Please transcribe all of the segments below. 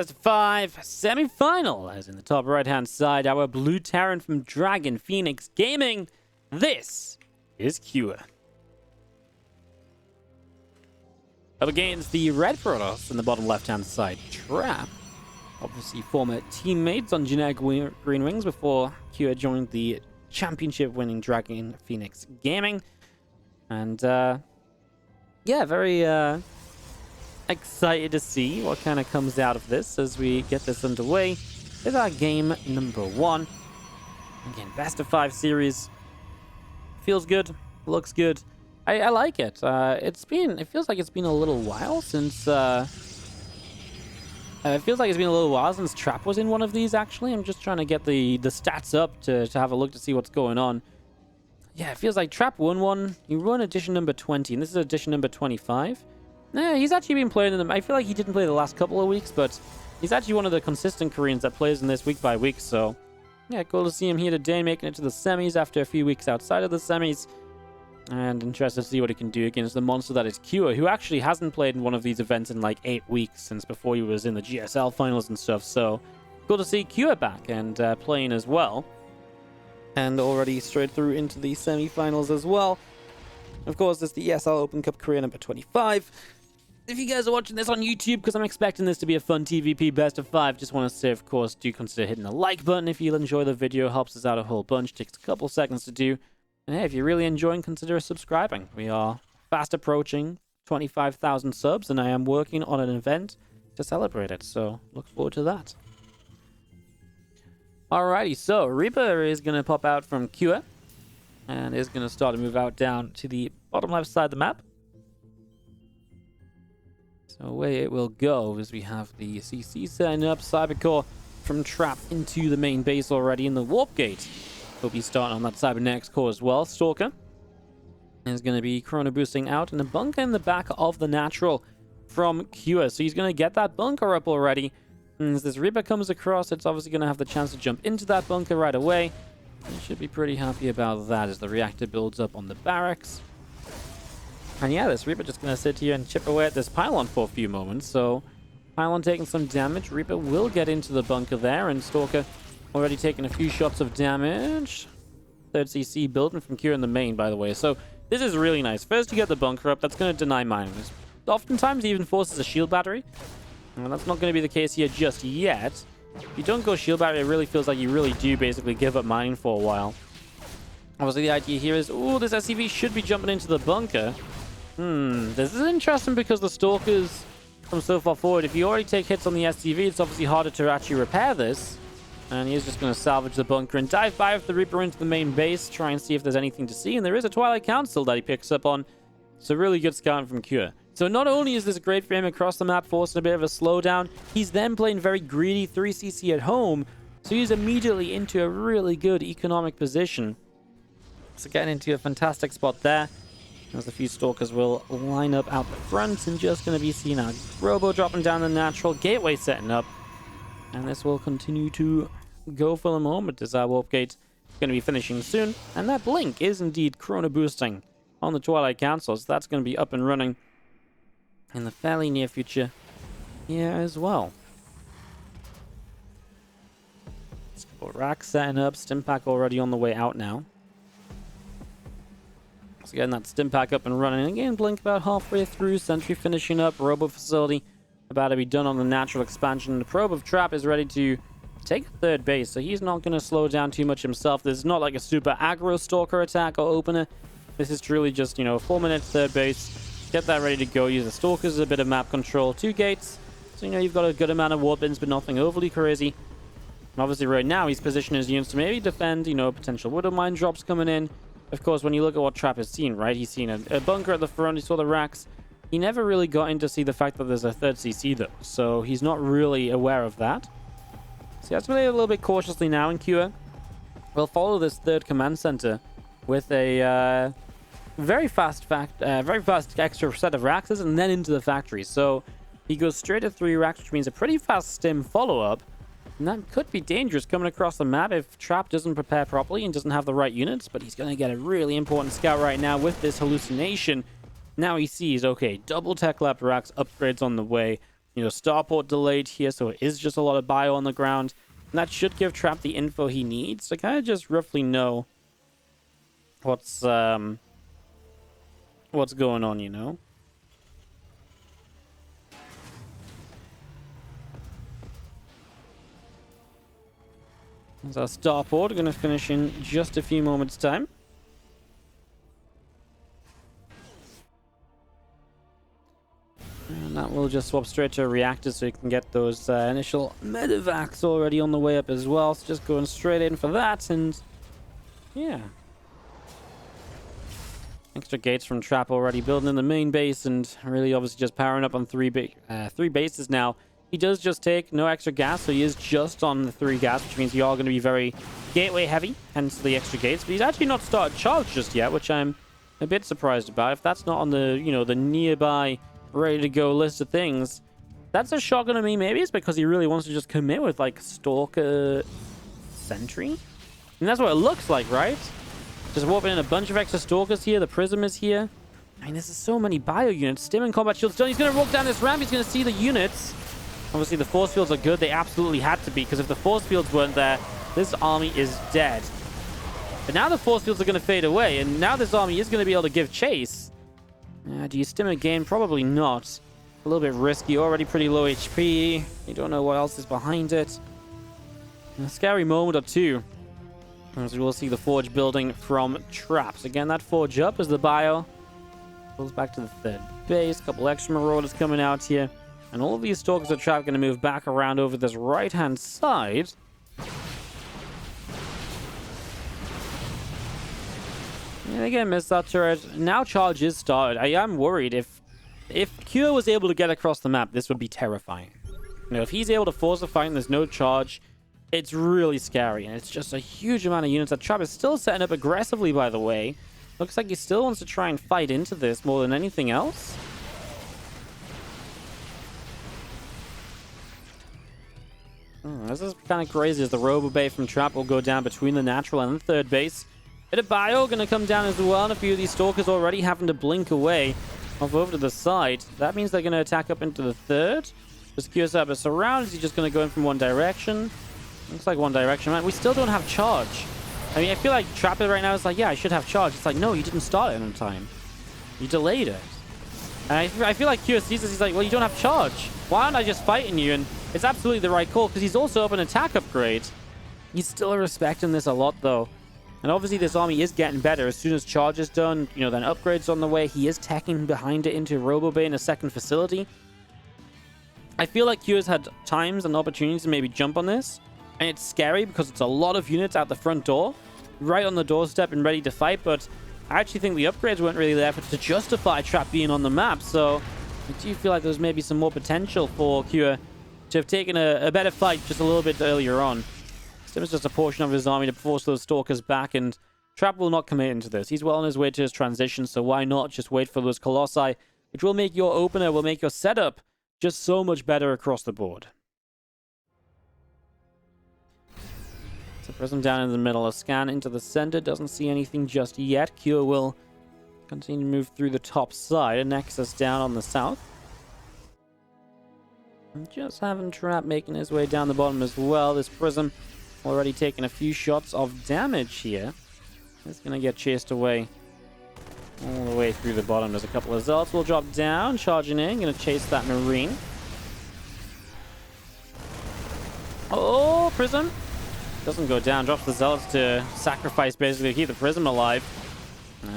Best of 5 semi-final, as in the top right-hand side, our blue Terran from Dragon Phoenix Gaming. This is Cure. Up against the red Protoss in the bottom left-hand side, Trap. Obviously former teammates on generic Green Wings before Cure joined the championship-winning Dragon Phoenix Gaming. And, yeah, very, excited to see what kind of comes out of this as we get this underway with our game number 1. Again, best of 5 series. Feels good, looks good. I like it. It feels like it's been a little while since Trap was in one of these, actually. I'm just trying to get the stats up to have a look to see what's going on. Yeah, it feels like Trap won one. He won edition number 20, and this is edition number 25. Yeah, he's actually been playing in them. I feel like he didn't play the last couple of weeks, but he's actually one of the consistent Koreans that plays in this week by week. So, yeah, cool to see him here today, making it to the semis after a few weeks outside of the semis. And interested to see what he can do against the monster that is Cure, who actually hasn't played in one of these events in like 8 weeks since before he was in the GSL finals and stuff. So, cool to see Cure back and playing as well. And already straight through into the semi-finals as well. Of course, it's the ESL Open Cup career number 25. If you guys are watching this on YouTube, because I'm expecting this to be a fun TVP best of 5, just want to say, of course, do consider hitting the like button if you enjoy the video. Helps us out a whole bunch. Takes a couple seconds to do. And hey, if you're really enjoying, consider subscribing. We are fast approaching 25,000 subs, and I am working on an event to celebrate it. So, look forward to that. Alrighty, so Reaper is going to pop out from Cure. And is going to start to move out down to the bottom left side of the map. So away it will go as we have the CC setting up. Cybercore from Trap into the main base already in the Warp Gate. He'll be starting on that Cybernetics core as well. Stalker is going to be chrono boosting out, and a bunker in the back of the natural from Cure. So he's going to get that bunker up already. And as this Reaper comes across, it's obviously going to have the chance to jump into that bunker right away. You should be pretty happy about that as the reactor builds up on the barracks. And yeah, this Reaper just going to sit here and chip away at this pylon for a few moments. So, pylon taking some damage. Reaper will get into the bunker there, and Stalker already taking a few shots of damage. Third CC building from Cure in the main, by the way. So, this is really nice. First, you get the bunker up. That's going to deny miners. Oftentimes, he even forces a shield battery. And that's not going to be the case here just yet. If you don't go shield battery, it really feels like you really do basically give up mining for a while. Obviously, the idea here is, ooh, this SCV should be jumping into the bunker. This is interesting because the Stalkers from so far forward, if you already take hits on the SCV, it's obviously harder to actually repair this. And he is just going to salvage the bunker and dive by with the Reaper into the main base, try and see if there's anything to see. And there is a Twilight Council that he picks up on. So really good scouting from Cure. So not only is this great for him across the map, forcing a bit of a slowdown, he's then playing very greedy 3cc at home. So he's immediately into a really good economic position. So getting into a fantastic spot there. As a few Stalkers will line up out the front, and just going to be seen our Robo dropping down the natural, Gateway setting up. And this will continue to go for the moment as our Warp Gate is going to be finishing soon. And that Blink is indeed chrono boosting on the Twilight Council, so that's going to be up and running in the fairly near future here as well. Let's go rack setting up, Stimpack already on the way out now. So getting that Stimpack up and running. Again, Blink about halfway through, Sentry finishing up, Robo Facility about to be done on the natural expansion. The Probe of Trap is ready to take third base, so he's not going to slow down too much himself. This is not like a super aggro Stalker attack or opener. This is truly just, 4 minutes third base. Get that ready to go. Use the Stalkers, a bit of map control, 2 gates. So, you've got a good amount of warp ins, but nothing overly crazy. And obviously, right now, he's positioning his units to maybe defend, potential Widow Mine drops coming in. Of course, when you look at what Trap has seen, right? He's seen a bunker at the front, he saw the racks. He never really got in to see the fact that there's a third CC, though. So, he's not really aware of that. So, he has to play a little bit cautiously now in Cure. We'll follow this third command center with a very fast extra set of racks and then into the factory. So he goes straight to 3 racks, which means a pretty fast stim follow-up. And that could be dangerous coming across the map if Trap doesn't prepare properly and doesn't have the right units. But he's going to get a really important scout right now with this hallucination. Now he sees, okay, double tech lab racks, upgrades on the way. starport delayed here, so it is just a lot of bio on the ground. And that should give Trap the info he needs to kind of just roughly know what's going on. As our starport going to finish in just a few moments' time. And that will just swap straight to a reactor so you can get those initial medevacs already on the way up as well. So just going straight in for that, and yeah. Extra gates from Trap already building in the main base, and really obviously just powering up on three bases now. He does just take no extra gas, so he is just on the 3 gas, which means you are going to be very gateway heavy, hence the extra gates. But he's actually not started charge just yet, which I'm a bit surprised about. If that's not on the, the nearby ready to go list of things, that's a shotgun to me. Maybe it's because he really wants to just commit with like Stalker Sentry. And that's what it looks like, right? Just warping in a bunch of extra Stalkers here. The Prism is here. I mean, there's so many bio units. Stim and combat shields done. He's going to walk down this ramp. He's going to see the units. Obviously, the force fields are good. They absolutely had to be, because if the force fields weren't there, this army is dead. But now the force fields are going to fade away, and now this army is going to be able to give chase. Do you stim again? Probably not. A little bit risky. Already pretty low HP. You don't know what else is behind it. A scary moment or two, as we will see the forge building from Traps. Again, that forge up as the bio goes back to the 3rd base. A couple extra marauders coming out here. And all of these Stalkers of Trap going to move back around over this right-hand side. And again, missed that turret. Now charge is started. I am worried if Cure was able to get across the map, this would be terrifying. If he's able to force a fight and there's no charge, it's really scary. And it's just a huge amount of units that Trap is still setting up aggressively, by the way. Looks like he still wants to try and fight into this more than anything else. This is kind of crazy, as the Robo Bay from Trap will go down between the natural and the 3rd base. Bit of bio going to come down as well, and a few of these Stalkers already having to blink away off over to the side. That means they're going to attack up into the 3rd. Just Kyosab is surrounded. He's just going to go in from one direction. Looks like one direction, man. We still don't have charge. I mean, I feel like Trap right now is like, yeah, I should have charge. It's like, no, you didn't start it in time. You delayed it. And I feel like Kyo sees this. He's like, well, you don't have charge. Why aren't I just fighting you? And it's absolutely the right call, because he's also up an attack upgrade. He's still respecting this a lot, though. And obviously, this army is getting better. As soon as charge is done, then upgrades on the way. He is teching behind it into Robo Bay in a second facility. I feel like Q has had times and opportunities to maybe jump on this. And it's scary because it's a lot of units out the front door, right on the doorstep and ready to fight. But I actually think the upgrades weren't really there to justify Trap being on the map. So I do feel like there's maybe some more potential for Q to have taken a better fight just a little bit earlier on. Stim is just a portion of his army to force those Stalkers back, and Trap will not commit into this. He's well on his way to his transition, so why not just wait for those Colossi, which will make your opener, will make your setup just so much better across the board. So Prism down in the middle, a scan into the center, doesn't see anything just yet. Cure will continue to move through the top side, a Nexus down on the south. And just having Trap making his way down the bottom as well. This Prism already taking a few shots of damage here. It's going to get chased away all the way through the bottom. There's a couple of Zealots will drop down, charging in, going to chase that Marine. Oh, Prism doesn't go down, drops the Zealots to sacrifice basically to keep the Prism alive.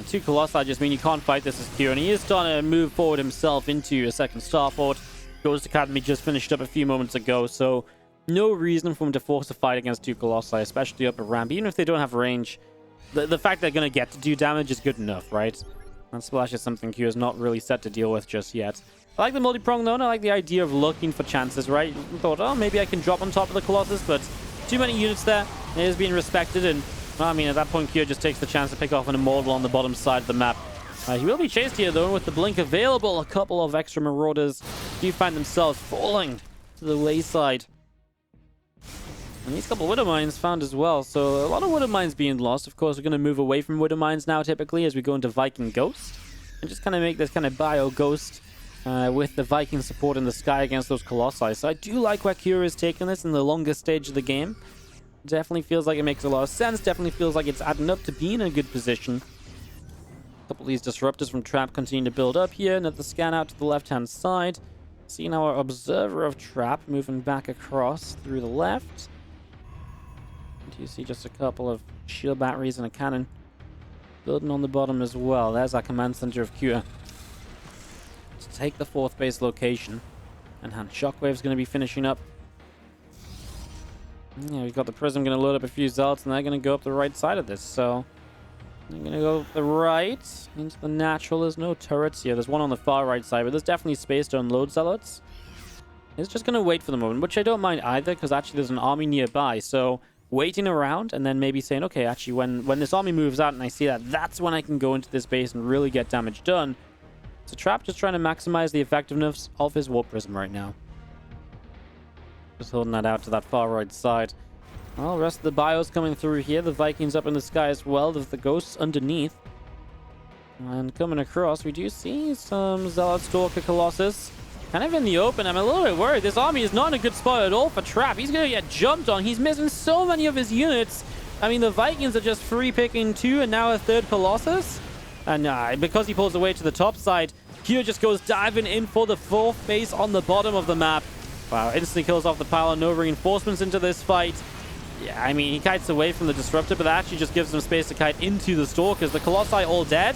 2 Colossi just mean you can't fight this as Q, and he is starting to move forward himself into a second starport. Ghost Academy just finished up a few moments ago, so no reason for him to force a fight against 2 Colossi, especially up a ramp. Even if they don't have range, the fact they're going to get to do damage is good enough, right? And Splash is something Q is not really set to deal with just yet. I like the multi-prong though, and I like the idea of looking for chances, right? I thought, oh, maybe I can drop on top of the Colossus, but too many units there. It is being respected, and well, I mean, at that point, Q just takes the chance to pick off an Immortal on the bottom side of the map. He will be chased here, though, with the blink available. A couple of extra Marauders do find themselves falling to the wayside. And these couple of Widow Mines found as well. So a lot of Widow Mines being lost. Of course, we're going to move away from Widow Mines now, typically, as we go into Viking Ghost. And just kind of make this kind of bio Ghost with the Viking support in the sky against those Colossi. So I do like where Kira is taking this in the longest stage of the game. Definitely feels like it makes a lot of sense. Definitely feels like it's adding up to being in a good position. A couple of these disruptors from Trap continue to build up here. Another scan out to the left-hand side. Seeing our observer of Trap moving back across through the left. And you see just a couple of shield batteries and a cannon building on the bottom as well. There's our command center of Kira to take the 4th base location. And Han Shockwave's going to be finishing up. Yeah, we've got the Prism going to load up a few Zealots, and they're going to go up the right side of this. So they're going to go up the right into the natural. There's no turrets here. There's one on the far right side, but there's definitely space to unload Zealots. It's just going to wait for the moment, which I don't mind either, because actually there's an army nearby. So waiting around and then maybe saying, okay, actually when this army moves out and I see that, that's when I can go into this base and really get damage done. So Trap just trying to maximize the effectiveness of his Warp Prism right now. Just holding that out to that far right side. Well, the rest of the bios coming through here. The Vikings up in the sky as well. There's the Ghosts underneath. And coming across, we do see some Zealot Stalker Colossus kind of in the open. I'm a little bit worried. This army is not in a good spot at all for Trap. He's going to get jumped on. He's missing so many of his units. I mean, the Vikings are just free picking 2 and now a 3rd Colossus. And because he pulls away to the top side, Kira just goes diving in for the 4th base on the bottom of the map. Wow, instantly kills off the pylon. No reinforcements into this fight. Yeah, I mean, he kites away from the Disruptor, but that actually just gives him space to kite into the Stalkers. The Colossi all dead.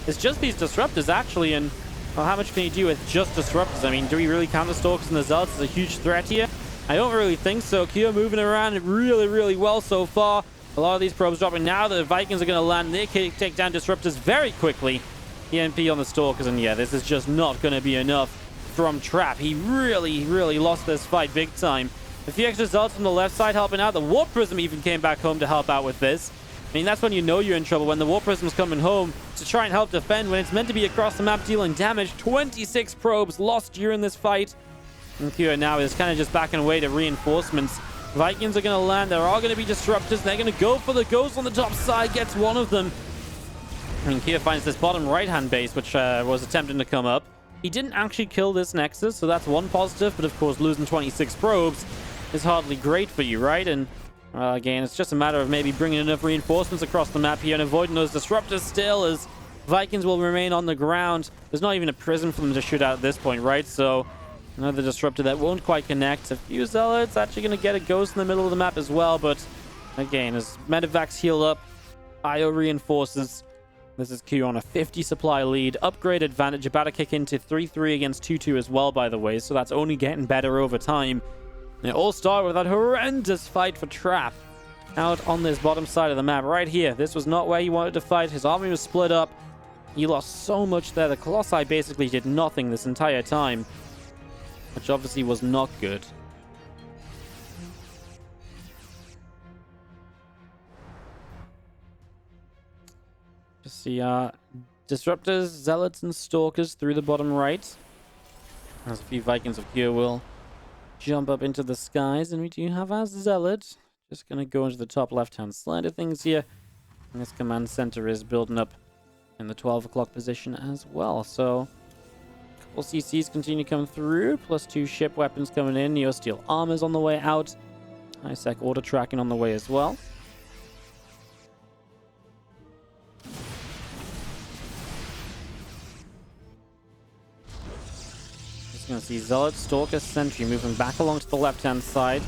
It's just these Disruptors, actually, and well, how much can you do with just Disruptors? I mean, do we really count the Stalkers and the Zealots as a huge threat here? I don't really think so. Kira moving around really, really well so far. A lot of these probes dropping. Now the Vikings are going to land. They can take down Disruptors very quickly. EMP on the Stalkers, and yeah, this is just not going to be enough from Trap. He really, really lost this fight big time. A few extra Zealots from the left side helping out. The Warp Prism even came back home to help out with this. I mean, that's when you know you're in trouble, when the Warp Prism's coming home to try and help defend, when it's meant to be across the map dealing damage. 26 probes lost during this fight. And Kira now is kind of just backing away to reinforcements. Vikings are going to land. There are going to be Disruptors. They're going to go for the Ghost on the top side. Gets one of them. And Kira finds this bottom right-hand base, which was attempting to come up. He didn't actually kill this Nexus, so that's one positive. But of course, losing 26 probes is hardly great for you, right? And again, it's just a matter of maybe bringing enough reinforcements across the map here and avoiding those Disruptors still, as Vikings will remain on the ground. There's not even a Prism for them to shoot out at this point, right? So another Disruptor that won't quite connect. A few Zealots actually going to get a Ghost in the middle of the map as well. But again, as Medivacs heal up, IO reinforces. This is Q on a 50 supply lead. Upgrade advantage about to kick into 3-3 against 2-2 as well, by the way. So that's only getting better over time. And it all started with that horrendous fight for Trap out on this bottom side of the map right here. This was not where he wanted to fight. His army was split up. He lost so much there. The Colossi basically did nothing this entire time, which obviously was not good. Just see Disruptors, Zealots, and Stalkers through the bottom right. There's a few Vikings of Gear will jump up into the skies, and we do have our Zealot. Just going to go into the top left-hand side of things here. And this command center is building up in the 12 o'clock position as well. So a couple CCs continue to come through, plus 2 ship weapons coming in. Neo Steel armors on the way out. High-sec order tracking on the way as well. Going to see Zealot, Stalker, Sentry moving back along to the left-hand side.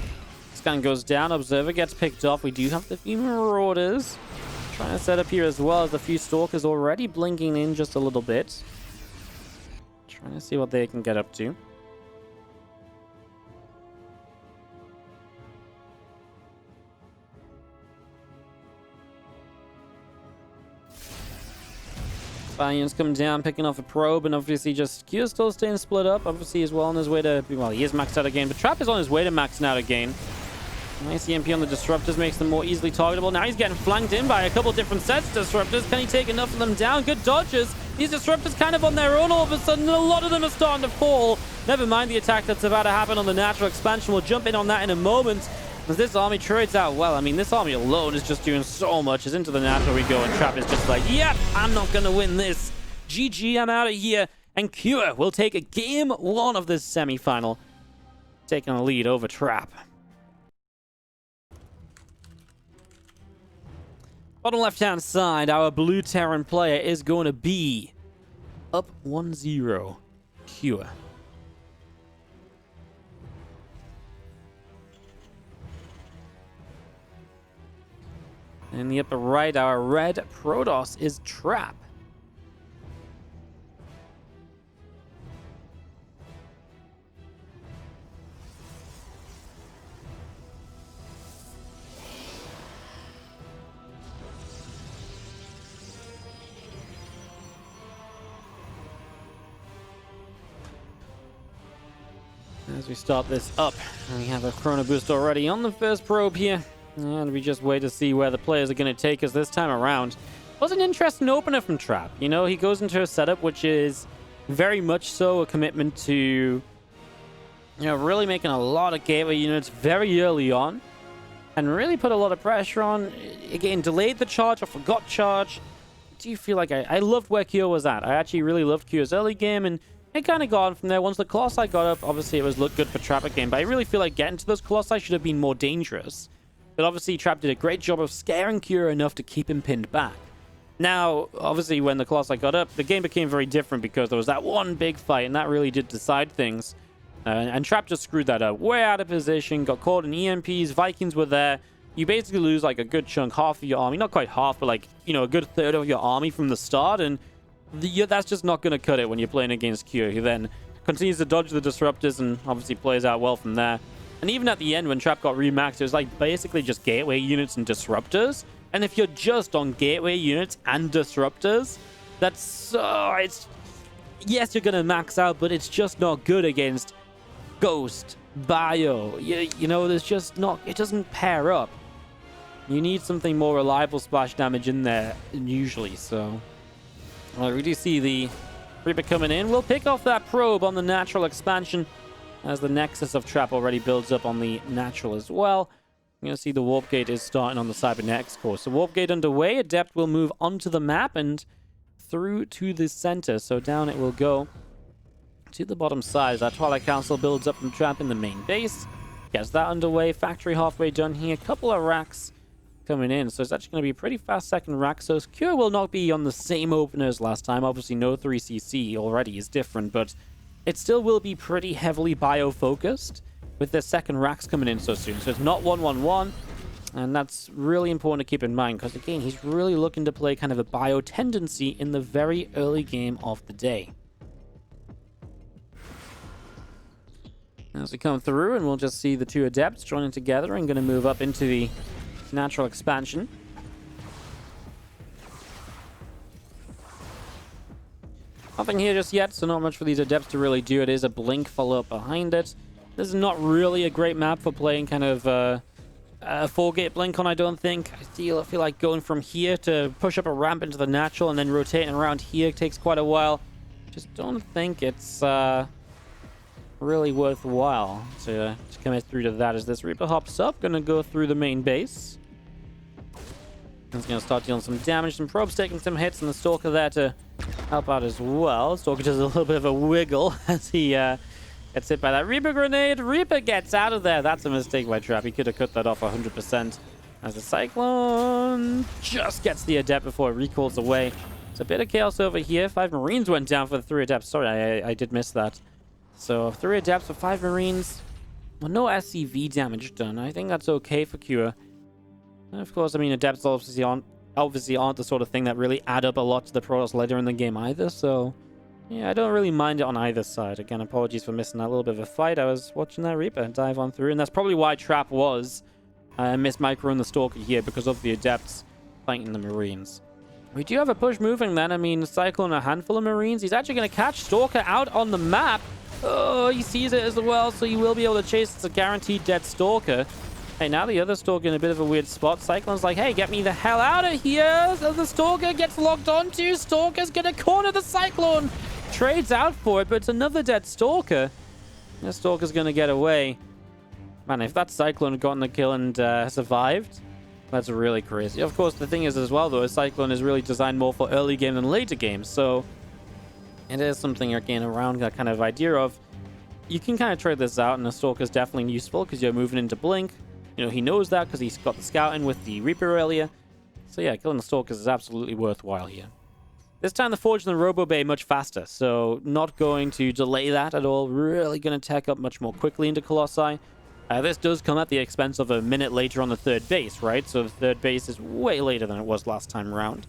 Scan goes down. Observer gets picked off. We do have the few Marauders trying to set up here, as well as a few Stalkers already blinking in just a little bit. Trying to see what they can get up to. Valiant's coming down, picking off a probe, and obviously just Q's still staying split up. Obviously he's well on his way to, well, he is maxed out again, but Trap is on his way to maxing out again. Nice EMP on the Disruptors makes them more easily targetable. Now he's getting flanked in by a couple different sets of Disruptors. Can he take enough of them down? Good dodges. These Disruptors kind of on their own all of a sudden. A lot of them are starting to fall. Never mind the attack that's about to happen on the natural expansion. We'll jump in on that in a moment. As this army trades out well. I mean, this army alone is just doing so much. As into the natural we go, and Trap is just like, yep, I'm not going to win this. GG, I'm out of here. And Cure will take a game 1 of this semi-final, taking a lead over Trap. Bottom left-hand side, our blue Terran player is going to be up 1-0. Cure. In the upper right, our red Protoss is Trap. As we start this up, we have a Chrono Boost already on the first probe here. And we just wait to see where the players are going to take us this time around. Was an interesting opener from Trap. You know, he goes into a setup which is very much so a commitment to, you know, really making a lot of gateway units very early on. And really put a lot of pressure on. Again, delayed the charge or forgot charge. Do you feel like I loved where Cure was at? I actually really loved Cure's early game, and it kind of got on from there. Once the Colossi got up, obviously it was looked good for Trap again, but I really feel like getting to those Colossi should have been more dangerous. But obviously Trap did a great job of scaring Cure enough to keep him pinned back. Now, obviously when the Colossi got up, the game became very different because there was that one big fight, and that really did decide things. And Trap just screwed that up. Way out of position, got caught in EMPs, Vikings were there. You basically lose like a good chunk, half of your army. Not quite half, but like, you know, a good third of your army from the start, and that's just not going to cut it when you're playing against Cure, who then continues to dodge the disruptors and obviously plays out well from there. And even at the end, when Trap got remaxed, it was like basically just gateway units and disruptors. And if you're just on gateway units and disruptors, that's yes, you're going to max out, but it's just not good against Ghost, Bio. You know, there's just not, it doesn't pair up. You need something more reliable splash damage in there usually, so... Well, we do see the Reaper coming in. We'll pick off that probe on the natural expansion as the Nexus of Trap already builds up on the natural as well. You're going to see the Warp Gate is starting on the Cybernetics core. So Warp Gate underway. Adept will move onto the map and through to the center. So down it will go to the bottom side as that Twilight Council builds up from Trap in the main base. Gets that underway. Factory halfway done here. Couple of racks coming in, so it's actually going to be a pretty fast second rack. So Cure will not be on the same opener as last time. Obviously no 3cc already is different, but it still will be pretty heavily bio focused with their second racks coming in so soon. So it's not 1-1-1, and that's really important to keep in mind because again, he's really looking to play kind of a bio tendency in the very early game of the day. As we come through, and we'll just see the two Adepts joining together and going to move up into the natural expansion. Nothing here just yet, so not much for these Adepts to really do. It is a blink follow-up behind it. This is not really a great map for playing kind of a 4-gate blink on, I don't think. I feel like going from here to push up a ramp into the natural and then rotating around here takes quite a while. Just don't think it's really worthwhile to commit through to that as this Reaper hops up. Gonna go through the main base. He's going to start dealing some damage. Some probes taking some hits, and the Stalker there to help out as well. Stalker does a little bit of a wiggle as he gets hit by that Reaper grenade. Reaper gets out of there. That's a mistake by Trap. He could have cut that off 100%. As the Cyclone just gets the Adept before it recalls away. It's a bit of chaos over here. 5 Marines went down for the 3 Adepts. Sorry, I did miss that. So 3 Adepts for 5 Marines. Well, no SCV damage done. I think that's okay for Cure. And of course, I mean, Adepts obviously aren't the sort of thing that really add up a lot to the Protoss later in the game either, so yeah, I don't really mind it on either side. Again, apologies for missing that little bit of a fight. I was watching that Reaper dive on through, and that's probably why Trap was missed micro and the Stalker here, because of the Adepts fighting the Marines. We do have a push moving then. I mean, Cyclone a handful of Marines. He's actually going to catch Stalker out on the map. Oh, he sees it as well, so he will be able to chase. It's a guaranteed dead Stalker. Hey, now the other Stalker in a bit of a weird spot. Cyclone's like, hey, get me the hell out of here. So the Stalker gets locked onto. Stalker's going to corner the Cyclone. Trades out for it, but it's another dead Stalker. The Stalker's going to get away. Man, if that Cyclone had gotten the kill and survived, that's really crazy. Of course, the thing is as well, though, Cyclone is really designed more for early game than later game. So it is something, again, around that kind of idea of you can kind of trade this out, and a Stalker is definitely useful because you're moving into Blink. You know, he knows that because he's got the scouting with the Reaper earlier. So yeah, killing the Stalkers is absolutely worthwhile here. This time the Forge and the Robo Bay much faster, so not going to delay that at all. Really going to tech up much more quickly into Colossi. This does come at the expense of a minute later on the third base, right? So the third base is way later than it was last time around.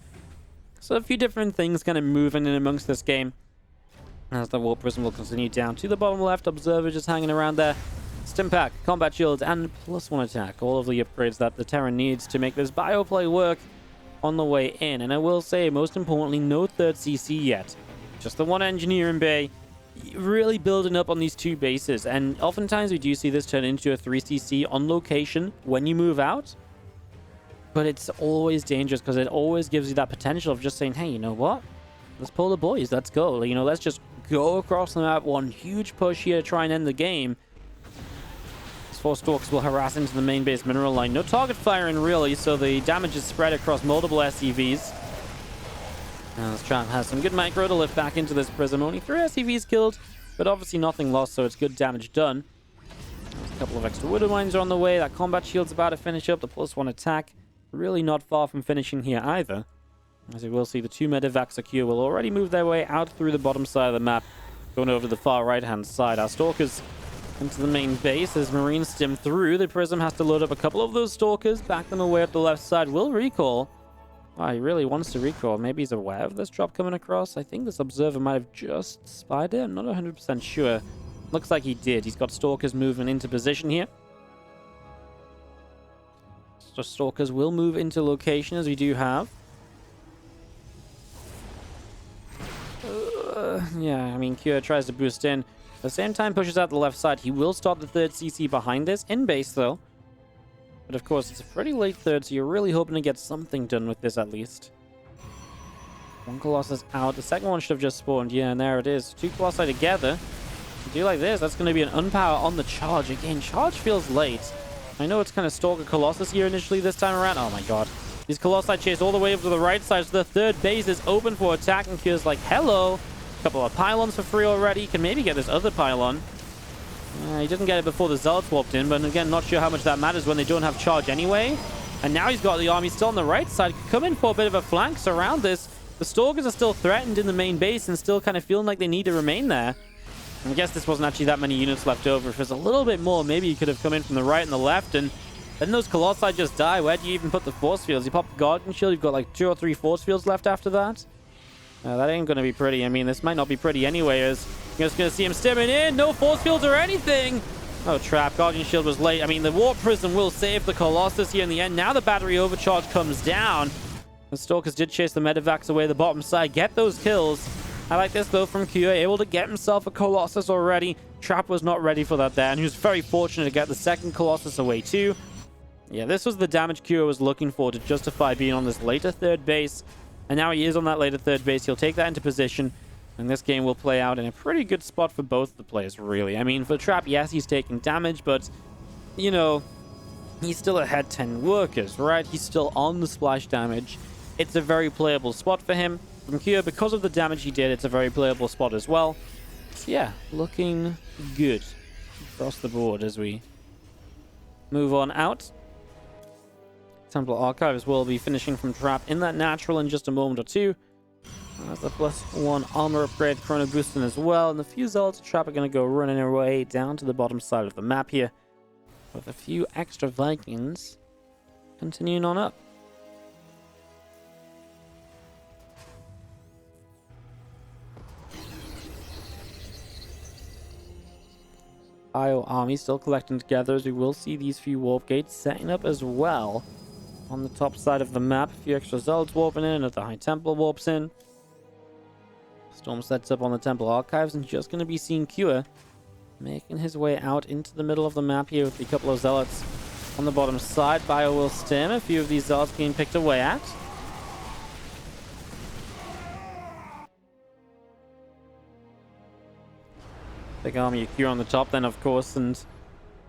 So a few different things kind of moving in amongst this game. As the Warp Prism will continue down to the bottom left. Observer just hanging around there. Stimpak, Combat Shield, and +1 attack. All of the upgrades that the Terran needs to make this bio play work on the way in. And I will say, most importantly, no third CC yet. Just the one Engineering Bay. Really building up on these two bases. And oftentimes we do see this turn into a 3CC on location when you move out. But it's always dangerous because it always gives you that potential of just saying, hey, you know what? Let's pull the boys. Let's go. You know, let's just go across the map. One huge push here to try and end the game. These 4 Stalkers will harass into the main base mineral line. No target firing, really, so the damage is spread across multiple SCVs. Now, this Trap has some good micro to lift back into this Prism. Only 3 SCVs killed, but obviously nothing lost, so it's good damage done. There's a couple of extra Widow Mines are on the way. That Combat Shield's about to finish up. The +1 attack. Really not far from finishing here either. As you will see, the 2 Medivac Secure will already move their way out through the bottom side of the map, going over to the far right-hand side. Our Stalkers into the main base as Marines stim through. The Prism has to load up a couple of those Stalkers, back them away up the left side. Will recall. Oh, he really wants to recall. Maybe he's aware of this drop coming across. I think this Observer might have just spied it. I'm not 100% sure. Looks like he did. He's got Stalkers moving into position here. So Stalkers will move into location as we do have. Yeah, I mean, Cure tries to boost in. At the same time, pushes out the left side. He will start the third CC behind this, in base though. But of course, it's a pretty late third, so you're really hoping to get something done with this at least. 1 Colossus out. The second one should have just spawned. Yeah, and there it is. 2 Colossi together. If you do like this, that's going to be an unpower on the charge. Again, charge feels late. I know it's kind of Stalker Colossus here initially this time around. Oh my god. These Colossi chase all the way over to the right side, so the third base is open for attack, and Cure's like, hello. A couple of pylons for free already. Can maybe get this other pylon. He didn't get it before the Zealots walked in, but again, not sure how much that matters when they don't have charge anyway. And now he's got the army still on the right side. Could come in for a bit of a flank surround this. The Stalkers are still threatened in the main base and still kind of feeling like they need to remain there. I guess this wasn't actually that many units left over. If there's a little bit more, maybe you could have come in from the right and the left, and then those Colossi just die. Where do you even put the force fields? You pop the Guardian Shield, you've got like 2 or 3 force fields left after that. That ain't going to be pretty. I mean, this might not be pretty anyway, as you're just going to see him stimming in. No force fields or anything. Oh, trap. Guardian Shield was late. I mean, the Warp Prism will save the Colossus here in the end. Now the battery overcharge comes down. The Stalkers did chase the Medivacs away the bottom side. Get those kills. I like this, though, from Q. Able to get himself a Colossus already. Trap was not ready for that there, and he was very fortunate to get the second Colossus away, too. Yeah, this was the damage Q was looking for to justify being on this later third base. And now he is on that later third base. He'll take that into position. And this game will play out in a pretty good spot for both the players, really. I mean, for Trap, yes, he's taking damage, but, you know, he's still ahead 10 workers, right? He's still on the splash damage. It's a very playable spot for him. From Kyo, because of the damage he did, it's a very playable spot as well. So, yeah, looking good across the board as we move on out. Templar Archives will be finishing from Trap in that natural in just a moment or two. That's the +1 armor upgrade, Chrono boosting as well. And the few Zealots of Trap are going to go running their way down to the bottom side of the map here, with a few extra Vikings continuing on up. IO army still collecting together, as we will see these few warp gates setting up as well on the top side of the map. A few extra Zealots warping in, another High Templar warps in. Storm sets up on the Temple Archives, and just going to be seeing Cure making his way out into the middle of the map here with a couple of Zealots on the bottom side. Bio will stem, a few of these Zealots being picked away at. Big army of Cure on the top then, of course, and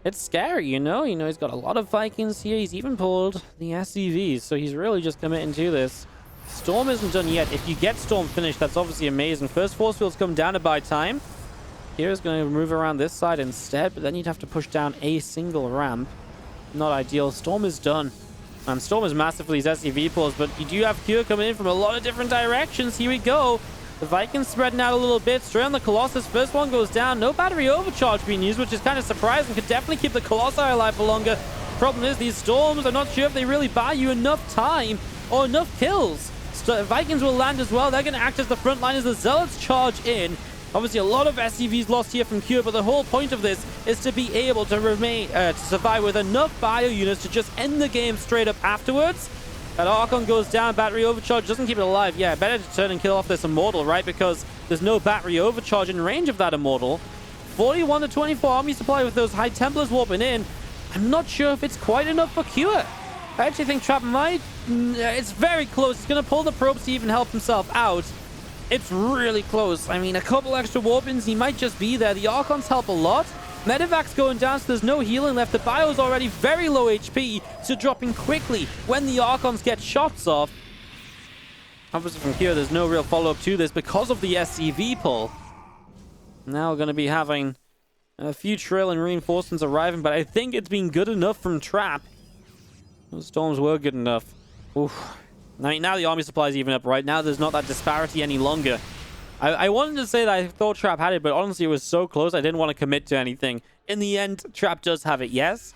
it's scary, you know? He's got a lot of Vikings here. He's even pulled the SCVs, so he's really just committing to this. Storm isn't done yet. If you get Storm finished, that's obviously amazing. First force field's come down to buy time. Kira's going to move around this side instead, but then you'd have to push down a single ramp. Not ideal. Storm is done. And Storm is massive for these SCV pulls, but you do have Kira coming in from a lot of different directions. Here we go. The Vikings spreading out a little bit. Straight on the Colossus. First one goes down. No battery overcharge being used, which is kind of surprising. Could definitely keep the Colossi alive for longer. Problem is, these Storms, I'm not sure if they really buy you enough time or enough kills. Vikings will land as well. They're going to act as the front line as the Zealots charge in. Obviously, a lot of SCVs lost here from Cure, but the whole point of this is to be able to remain to survive with enough bio units to just end the game straight up afterwards. That Archon goes down, battery overcharge doesn't keep it alive. Yeah, better to turn and kill off this Immortal, right? Because there's no battery overcharge in range of that Immortal. 41 to 24 army supply with those High Templars warping in. I'm not sure if it's quite enough for Cure. I actually think Trap might... It's very close. He's going to pull the probes to even help himself out. It's really close. I mean, a couple extra warpins, he might just be there. The Archons help a lot. Medevac's going down, so there's no healing left. The bio's already very low HP, so dropping quickly when the Archons get shots off. Obviously from here, there's no real follow-up to this because of the SCV pull. Now we're going to be having a few trail and reinforcements arriving, but I think it's been good enough from Trap. Those Storms were good enough. Oof. I mean, now the army supply is even up, right? Now there's not that disparity any longer. I wanted to say that I thought Trap had it, but honestly, it was so close, I didn't want to commit to anything. In the end, Trap does have it, yes.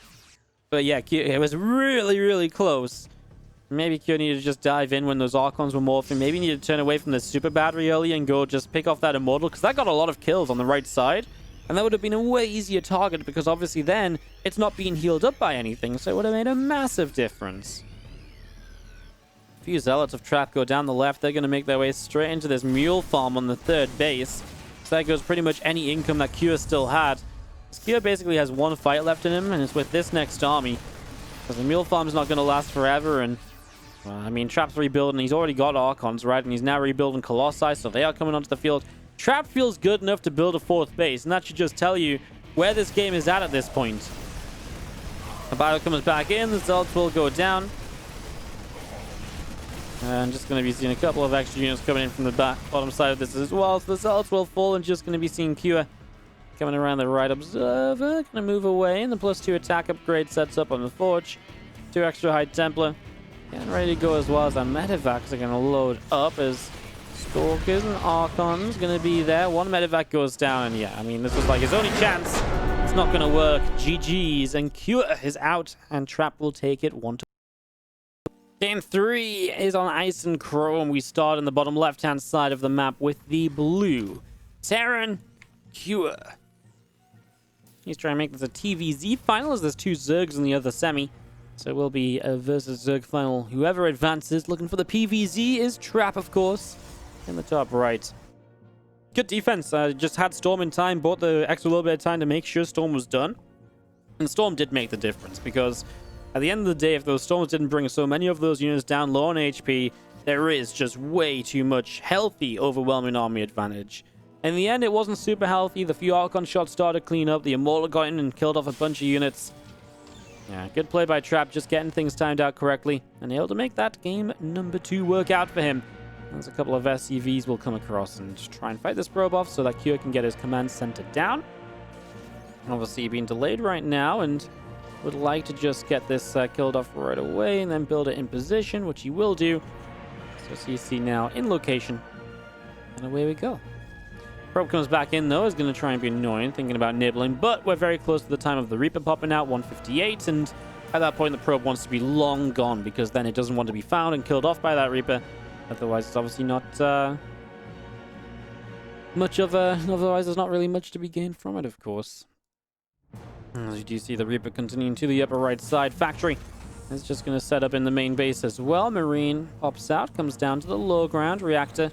But yeah, it was really, really close. Maybe Q needed to just dive in when those Archons were morphing. Maybe needed to turn away from the super battery early and go just pick off that Immortal, because that got a lot of kills on the right side. And that would have been a way easier target, because obviously then, it's not being healed up by anything, so it would have made a massive difference. Few Zealots of Trap go down the left. They're going to make their way straight into this mule farm on the third base. So that goes pretty much any income that Kure still had. Kure basically has one fight left in him, and it's with this next army. Because the mule farm is not going to last forever, and I mean, Trap's rebuilding. He's already got Archons, right? And he's now rebuilding Colossi, so they are coming onto the field. Trap feels good enough to build a fourth base, and that should just tell you where this game is at this point. The battle comes back in. The Zealots will go down. And just going to be seeing a couple of extra units coming in from the bottom side of this as well. So the Zealots will fall, and just going to be seeing Kure coming around the right observer. Going to move away, and the +2 attack upgrade sets up on the Forge. 2 extra High Templar. Getting ready to go as well as our Medevacs are going to load up as Stalkers and Archons going to be there. One Medevac goes down, and yeah, I mean, this was like his only chance. It's not going to work. GG's, and Kure is out, and Trap will take it 1-1. Game 3 is on Ice and Chrome. We start in the bottom left-hand side of the map with the blue Terran Kure. He's trying to make this a TVZ final as there's 2 Zergs in the other semi. So it will be a versus Zerg final. Whoever advances, looking for the PVZ is Trap, of course, in the top right. Good defense. Just had Storm in time, bought the extra little bit of time to make sure Storm was done. And Storm did make the difference, because at the end of the day, if those Storms didn't bring so many of those units down low on HP, there is just way too much healthy, overwhelming army advantage. In the end, it wasn't super healthy. The few Archon shots started to clean up. The Immortal got in and killed off a bunch of units. Yeah, good play by Trap, just getting things timed out correctly, and able to make that game number 2 work out for him. There's a couple of SCVs will come across and try and fight this probe off so that Kure can get his command center down. Obviously being delayed right now, and would like to just get this killed off right away and then build it in position, which he will do. So CC now in location, and away we go. Probe comes back in though, is going to try and be annoying, thinking about nibbling, but we're very close to the time of the Reaper popping out, 158, and at that point the probe wants to be long gone, because then it doesn't want to be found and killed off by that Reaper. Otherwise it's obviously not otherwise there's not really much to be gained from it, of course. As you do see the Reaper continuing to the upper right side. Factory is just going to set up in the main base as well. Marine pops out, comes down to the low ground. Reactor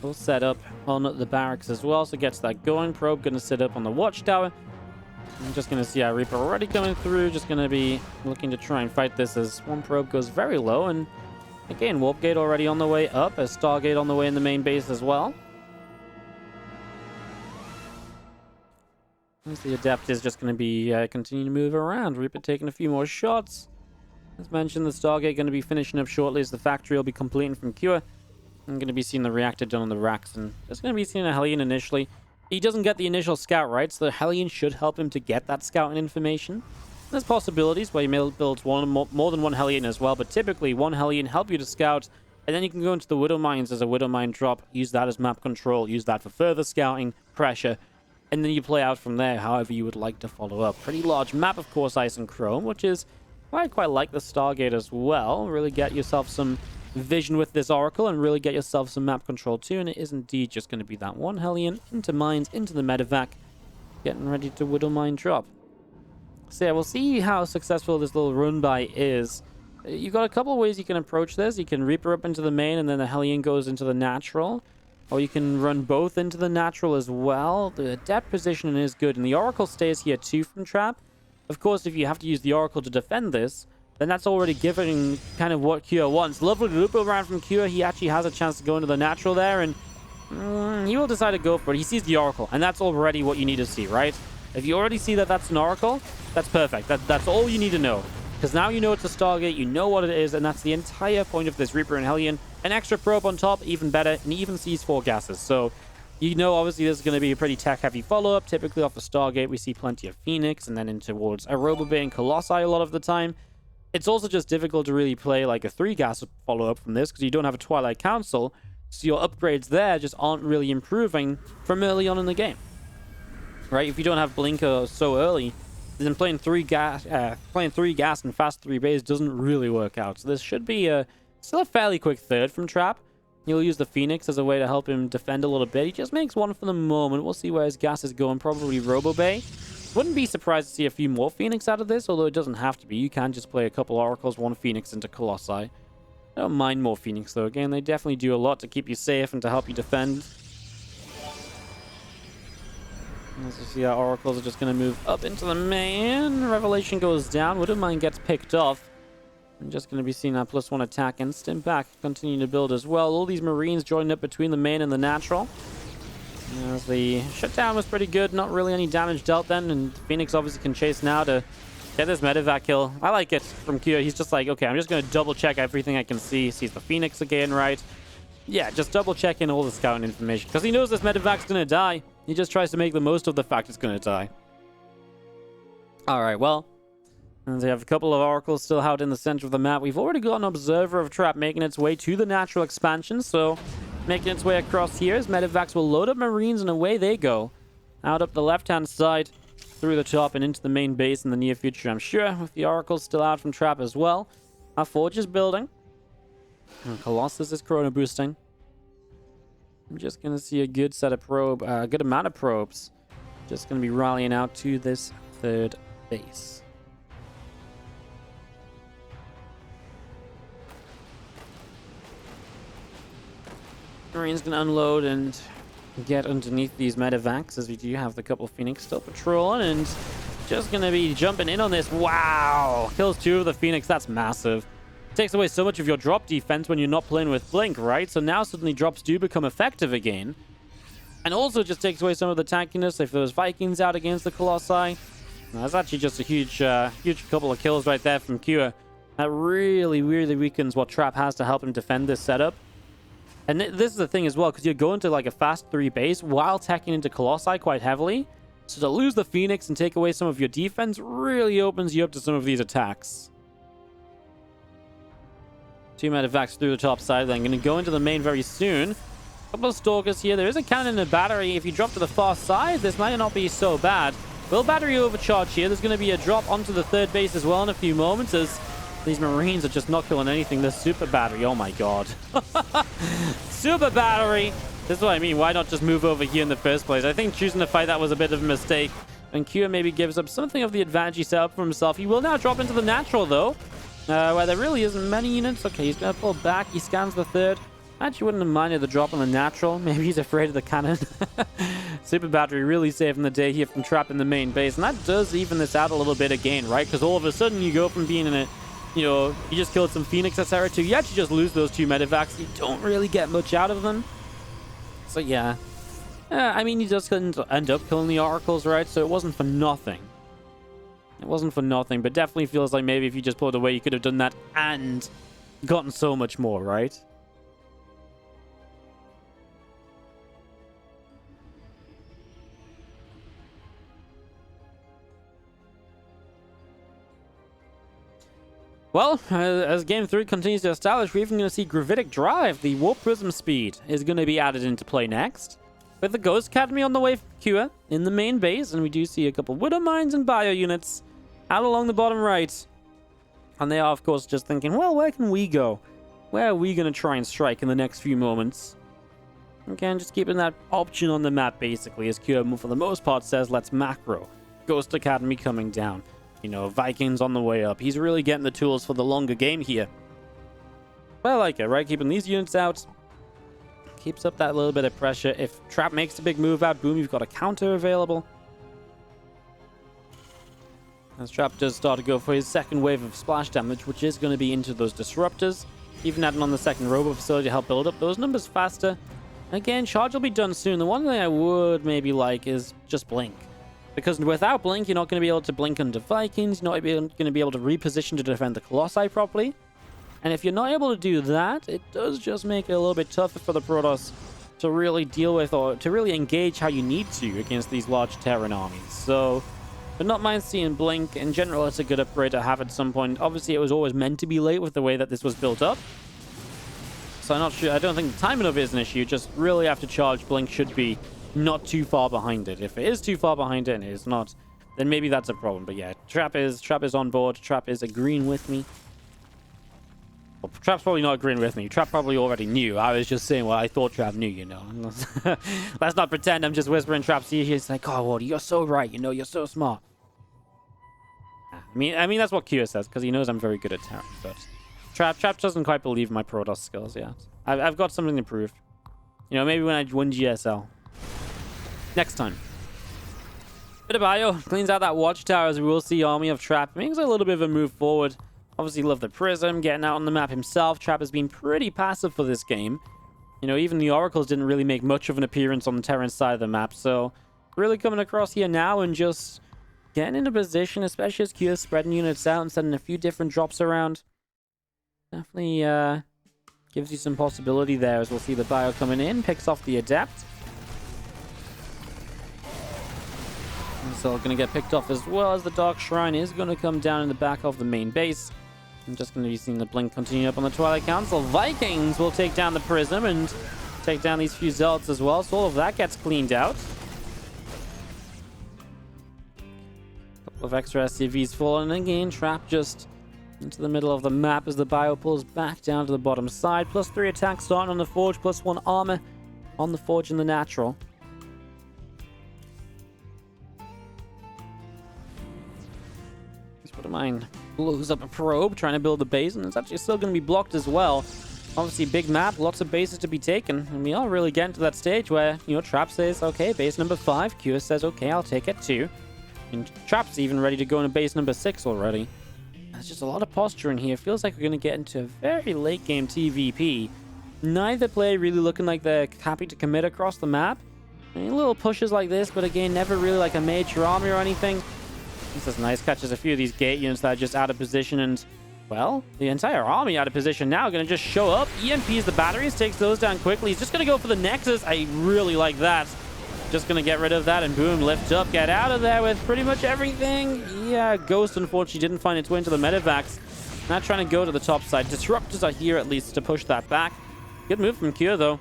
will set up on the barracks as well, so gets that going. Probe going to sit up on the watchtower. I'm just going to see our Reaper already coming through. Just going to be looking to try and fight this as one probe goes very low. And again, Warp Gate already on the way up, as Stargate on the way in the main base as well. As the Adept is just going to be continuing to move around. Reaper taking a few more shots. As mentioned, the Stargate going to be finishing up shortly as the factory will be completing from Cure. I'm going to be seeing the reactor done on the racks, and there's going to be seeing a Hellion initially. He doesn't get the initial scout, right? So the Hellion should help him to get that scouting information. There's possibilities where you may build more than one Hellion as well, but typically one Hellion help you to scout, and then you can go into the Widow Mines as a Widow Mine drop, use that as map control, use that for further scouting, pressure, and then you play out from there however you would like to follow up. Pretty large map, of course, Ice and Chrome, which is why I quite like the Stargate as well. Really get yourself some vision with this Oracle and really get yourself some map control too, and it is indeed just going to be that one Hellion into mines, into the medevac, getting ready to Widow Mine drop. So yeah, we'll see how successful this little run by is. You've got a couple of ways you can approach this. You can Reaper up into the main and then the Hellion goes into the natural. Or you can run both into the natural as well. The depth positioning is good, and the Oracle stays here too from Trap. Of course, if you have to use the Oracle to defend this, then that's already giving kind of what Cure wants. Lovely loop around from Cure. He actually has a chance to go into the natural there, and he will decide to go for it. He sees the Oracle, and that's already what you need to see, right? If you already see that that's an Oracle, that's perfect. That's all you need to know. Because now you know it's a Stargate, you know what it is, and that's the entire point of this Reaper and Hellion. An extra probe on top, even better, and he even sees 4 gases. So, you know, obviously, this is going to be a pretty tech-heavy follow-up. Typically, off the Stargate, we see plenty of Phoenix, and then in towards a Robobay and Colossi a lot of the time. It's also just difficult to really play like a 3-gas follow-up from this, because you don't have a Twilight Council, so your upgrades there just aren't really improving from early on in the game. Right? If you don't have Blinker so early, then playing 3 gas and fast 3 bays doesn't really work out. So this should be still a fairly quick third from Trap. He'll use the Phoenix as a way to help him defend a little bit. He just makes one for the moment. We'll see where his gas is going. Probably Robobay. Wouldn't be surprised to see a few more Phoenix out of this, although it doesn't have to be. You can just play a couple Oracles, 1 Phoenix into Colossi. I don't mind more Phoenix, though. Again, they definitely do a lot to keep you safe and to help you defend. As you see, our Oracles are just going to move up into the main. Revelation goes down. Widow Mine gets picked off. I'm just going to be seeing that +1 attack and Stim back continuing to build as well. All these Marines joined up between the main and the natural. As the shutdown was pretty good. Not really any damage dealt then. And Phoenix obviously can chase now to get this medevac kill. I like it from Kyo. He's just like, okay, I'm just going to double check everything I can see. Sees the Phoenix again, right? Yeah, just double checking all the scouting information. Because he knows this medevac's going to die. He just tries to make the most of the fact it's going to die. Alright, well. And they have a couple of Oracles still out in the center of the map. We've already got an Observer of Trap making its way to the natural expansion. So, making its way across here as medevacs will load up Marines and away they go. Out up the left-hand side, through the top and into the main base in the near future, I'm sure. With the Oracles still out from Trap as well. Our Forge is building. And Colossus is chrono boosting. I'm just going to see a good set of good amount of probes. Just going to be rallying out to this third base. Marine's going to unload and get underneath these medevacs, as we do have the couple of Phoenix still patrolling, and just going to be jumping in on this. Wow! Kills 2 of the Phoenix. That's massive. Takes away so much of your drop defense when you're not playing with Blink, right? So now suddenly drops do become effective again. And also just takes away some of the tankiness if those Vikings out against the Colossi. That's actually just a huge couple of kills right there from Kua. That really, really weakens what Trap has to help him defend this setup. And this is the thing as well, because you're going to like a fast 3 base while teching into Colossi quite heavily. So to lose the Phoenix and take away some of your defense really opens you up to some of these attacks. 2 medevacs through the top side, then going to go into the main very soon. A couple of Stalkers here. There is a cannon and a battery. If you drop to the far side, this might not be so bad. Will battery overcharge here? There's going to be a drop onto the third base as well in a few moments, as these Marines are just not killing anything. The super battery, oh my god. Super battery! This is what I mean. Why not just move over here in the first place? I think choosing to fight that was a bit of a mistake. And Kua maybe gives up something of the advantage he set up for himself. He will now drop into the natural, though. Where there really isn't many units. Okay, he's going to pull back. He scans the third. Actually wouldn't have minded the drop on the natural. Maybe he's afraid of the cannon. Super battery really saving the day here from Trap in the main base. And that does even this out a little bit again, right? Because all of a sudden you go from being in a, you just killed some Phoenix, etc. to you actually just lose those 2 medevacs. You don't really get much out of them. So yeah. I mean, he just couldn't end up killing the Oracles, right? So it wasn't for nothing. It wasn't for nothing, but definitely feels like maybe if you just pulled away, you could have done that and gotten so much more, right? Well, as Game 3 continues to establish, we're even going to see Gravitic Drive. The Warp Prism speed is going to be added into play next. With the Ghost Academy on the way for Cure in the main base, and we do see a couple Widow Mines and Bio units out along the bottom right. And they are, of course, just thinking, well, where can we go? Where are we going to try and strike in the next few moments? Again, just keeping that option on the map, basically, as Cure, for the most part, says, let's macro. Ghost Academy coming down. You know, Vikings on the way up. He's really getting the tools for the longer game here. But I like it, right? Keeping these units out. Keeps up that little bit of pressure. If Trap makes a big move out, boom, you've got a counter available. As Trap does start to go for his second wave of splash damage, which is going to be into those disruptors. Even adding on the second robo facility to help build up those numbers faster. Again, charge will be done soon. The one thing I would maybe like is just blink. Because without blink, you're not going to be able to blink under Vikings. You're not going to be able to reposition to defend the Colossi properly. And if you're not able to do that, it does just make it a little bit tougher for the Protoss to really deal with or to really engage how you need to against these large Terran armies. So, but not mind seeing blink. In general, it's a good upgrade to have at some point. Obviously, it was always meant to be late with the way that this was built up. So I'm not sure. I don't think the timing of it is an issue. Just really after charge, blink should be not too far behind it. If it is too far behind it and it is not, then maybe that's a problem. But yeah, Trap is on board. Trap is agreeing with me. Well, Trap's probably not agreeing with me. Trap probably already knew. I was just saying what I thought Trap knew, you know. Let's not pretend I'm just whispering Trap's ear. He's like, oh, Wardy, you're so right. You know, you're so smart. I mean that's what Q says, because he knows I'm very good at Terran. But Trap doesn't quite believe my Protoss skills yet. I've got something to prove. You know, maybe when I win GSL. Next time. Bit of Bio cleans out that watchtower, as we will see Army of Trap. Makes a little bit of a move forward. Obviously love the Prism, getting out on the map himself. Trap has been pretty passive for this game. You know, even the Oracles didn't really make much of an appearance on the Terran side of the map. So, really coming across here now and just getting into position, especially as Q is spreading units out and sending a few different drops around. Definitely gives you some possibility there, as we'll see the Bio coming in, picks off the Adept. So going to get picked off as well, as the Dark Shrine is going to come down in the back of the main base. I'm just going to be seeing the blink continue up on the Twilight Council. Vikings will take down the Prism and take down these few Zealots as well. So all of that gets cleaned out. A couple of extra SCVs falling again. Trap just into the middle of the map as the Bio pulls back down to the bottom side. +3 attacks starting on the Forge, +1 armor on the Forge and the Natural. What of mine blows up a probe trying to build the base, and it's actually still going to be blocked as well. Obviously, big map, lots of bases to be taken, and we are really getting to that stage where, you know, Trap says, okay, base number 5. Q says, okay, I'll take it too. And Trap's even ready to go into base number 6 already. There's just a lot of posture in here. Feels like we're going to get into a very late game TVP. Neither player really looking like they're happy to commit across the map. I mean, little pushes like this, but again, never really like a major army or anything. This is nice. Catches a few of these gate units that are just out of position, and, well, the entire army out of position now. Going to just show up. EMPs the batteries, takes those down quickly. He's just going to go for the Nexus. I really like that. Just going to get rid of that, and boom, lift up. Get out of there with pretty much everything. Yeah, Ghost, unfortunately, didn't find its way into the medevacs. Not trying to go to the top side. Disruptors are here, at least, to push that back. Good move from Kyo, though.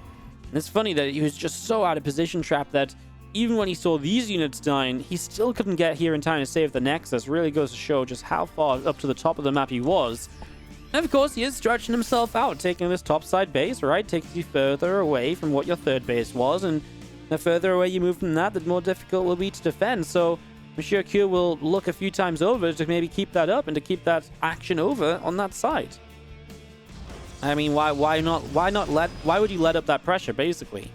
And it's funny that he was just so out of position, Trap, that even when he saw these units dying, he still couldn't get here in time to save the Nexus. Really goes to show just how far up to the top of the map he was. And of course, he is stretching himself out, taking this topside base, right? Takes you further away from what your third base was, and the further away you move from that, the more difficult it will be to defend. So, Monsieur Q will look a few times over to maybe keep that up and to keep that action over on that side. I mean, why would you let up that pressure, basically?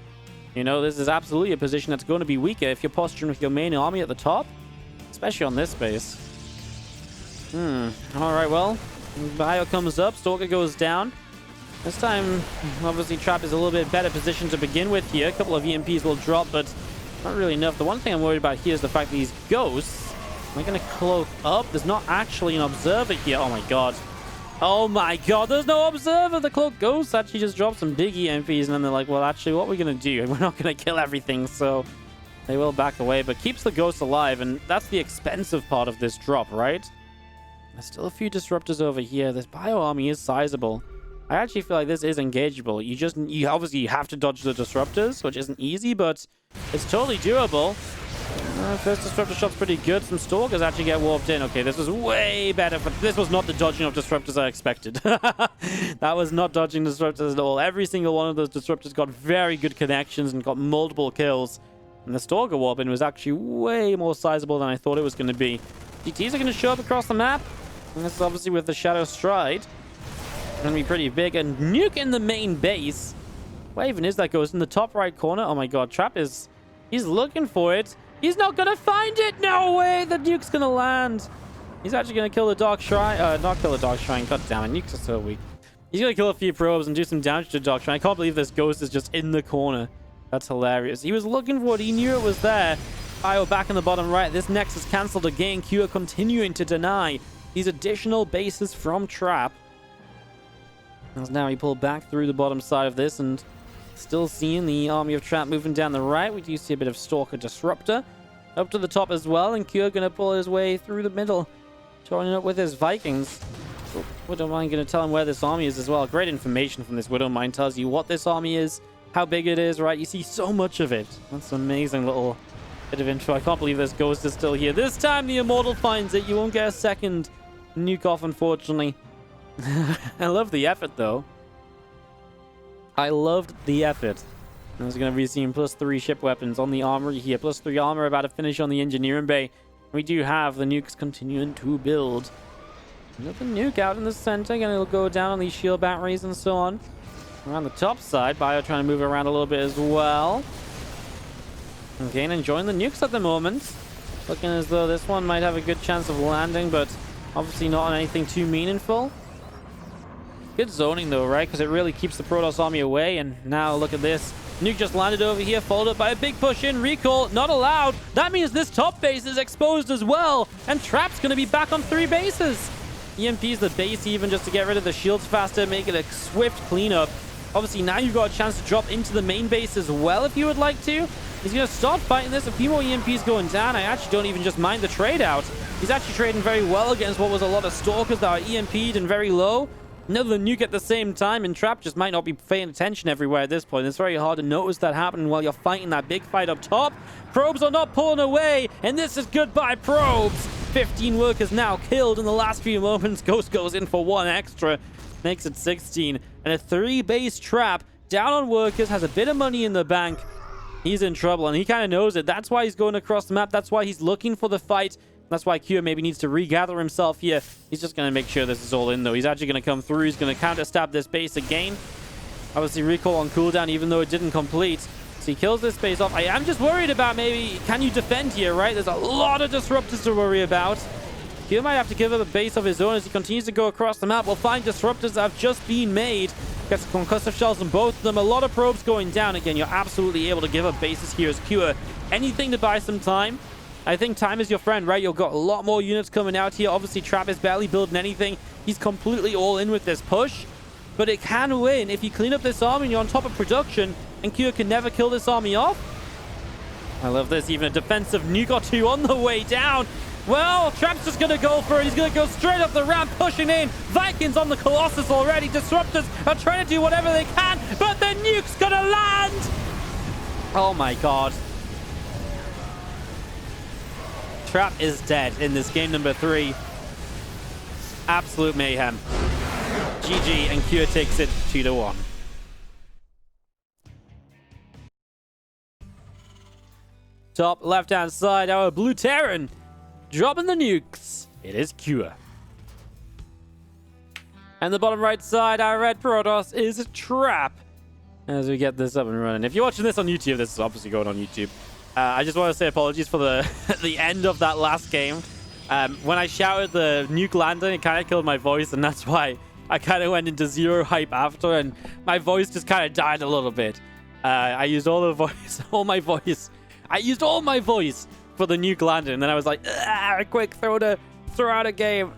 You know, this is absolutely a position that's going to be weaker if you're posturing with your main army at the top, especially on this base. Alright, well, Bio comes up, Stalker goes down. This time, obviously, Trap is a little bit better positioned to begin with here. A couple of EMPs will drop, but not really enough. The one thing I'm worried about here is the fact that these Ghosts Am I going to cloak up? There's not actually an observer here. Oh my god. Oh my god, there's no observer. The cloak ghost actually just dropped some big EMPs, and then they're like, well, actually, what are we going to do? We're not going to kill everything, so they will back away, but keeps the ghost alive, and that's the expensive part of this drop, right? There's still a few disruptors over here. This bio army is sizable. I actually feel like this is engageable. You obviously have to dodge the disruptors, which isn't easy, but it's totally doable. First disruptor shot's pretty good. Some stalkers actually get warped in. Okay, this was way better, but this was not the dodging of disruptors I expected. That was not dodging disruptors at all. Every single one of those disruptors got very good connections and got multiple kills. And the stalker warp in was actually way more sizable than I thought it was going to be. GTs are going to show up across the map. And this is obviously with the Shadow Stride. Going to be pretty big. And Nuke in the main base. Where even is that ghost? In the top right corner? Oh my god, Trap is... He's looking for it. He's not going to find it! No way! The Nuke's going to land. He's actually going to kill the Dark Shrine. Not kill the Dark Shrine. God damn it. Nukes are so weak. He's going to kill a few probes and do some damage to the Dark Shrine. I can't believe this ghost is just in the corner. That's hilarious. He was looking for it. He knew it was there. IO back in the bottom right. This Nexus cancelled again. Q are continuing to deny these additional bases from Trap. As now he pulled back through the bottom side of this, and still seeing the army of Trap moving down the right. We do see a bit of Stalker Disruptor up to the top as well, and Q going to pull his way through the middle, joining up with his Vikings. Widowmine going to tell him where this army is as well. Great information from this Widowmine. Tells you what this army is, how big it is, right? You see so much of it. That's an amazing little bit of info. I can't believe this ghost is still here. This time the Immortal finds it. You won't get a second nuke off, unfortunately. I love the effort, though. I loved the effort. I was going to be seeing +3 ship weapons on the armory here. +3 armor about to finish on the engineering bay. We do have the nukes continuing to build. Another nuke out in the center. And it'll go down on these shield batteries and so on. Around the top side, Bio trying to move around a little bit as well. Okay, and enjoying the nukes at the moment. Looking as though this one might have a good chance of landing, but obviously not on anything too meaningful. Good zoning though, right? Because it really keeps the Protoss army away. And now look at this. Nuke just landed over here, followed up by a big push in. Recall, not allowed. That means this top base is exposed as well. And Trap's going to be back on 3 bases. EMP's the base even just to get rid of the shields faster, make it a swift cleanup. Obviously, now you've got a chance to drop into the main base as well if you would like to. He's going to start fighting this. A few more EMPs going down. I actually don't even just mind the trade out. He's actually trading very well against what was a lot of Stalkers that are EMP'd and very low. Another nuke at the same time, and Trap just might not be paying attention everywhere at this point. It's very hard to notice that happening while you're fighting that big fight up top. Probes are not pulling away, and this is goodbye probes. 15 workers now killed in the last few moments. Ghost goes in for 1 extra. Makes it 16. And a 3-base Trap down on workers, has a bit of money in the bank. He's in trouble, and he kind of knows it. That's why he's going across the map. That's why he's looking for the fight. That's why Q maybe needs to regather himself here. He's just going to make sure this is all in, though. He's actually going to come through. He's going to counter-stab this base again. Obviously, recall on cooldown, even though it didn't complete. So he kills this base off. I am just worried about maybe, can you defend here, right? There's a lot of disruptors to worry about. Q might have to give up a base of his own as he continues to go across the map. We'll find disruptors that have just been made. Gets concussive shells on both of them. A lot of probes going down. Again, you're absolutely able to give up bases here as Q. Anything to buy some time. I think time is your friend, right? You've got a lot more units coming out here. Obviously, Trap is barely building anything. He's completely all in with this push. But it can win if you clean up this army and you're on top of production. And Q can never kill this army off. I love this. Even a defensive nuke or 2 on the way down. Well, Trap's just going to go for it. He's going to go straight up the ramp, pushing in. Vikings on the Colossus already. Disruptors are trying to do whatever they can. But the nuke's going to land. Oh, my God. Trap is dead in this game number 3. Absolute mayhem. GG, and Q takes it 2-1. Top left-hand side, our blue Terran dropping the nukes. It is Q. And the bottom right side, our red Protoss is Trap. As we get this up and running. If you're watching this on YouTube, this is obviously going on YouTube. I just want to say apologies for the the end of that last game. When I shouted the nuke landing, it kind of killed my voice, and that's why I kind of went into 0 hype after, and my voice just kind of died a little bit. I used all my voice. I used all my voice for the nuke landing, and then I was like, quick, throw out a game.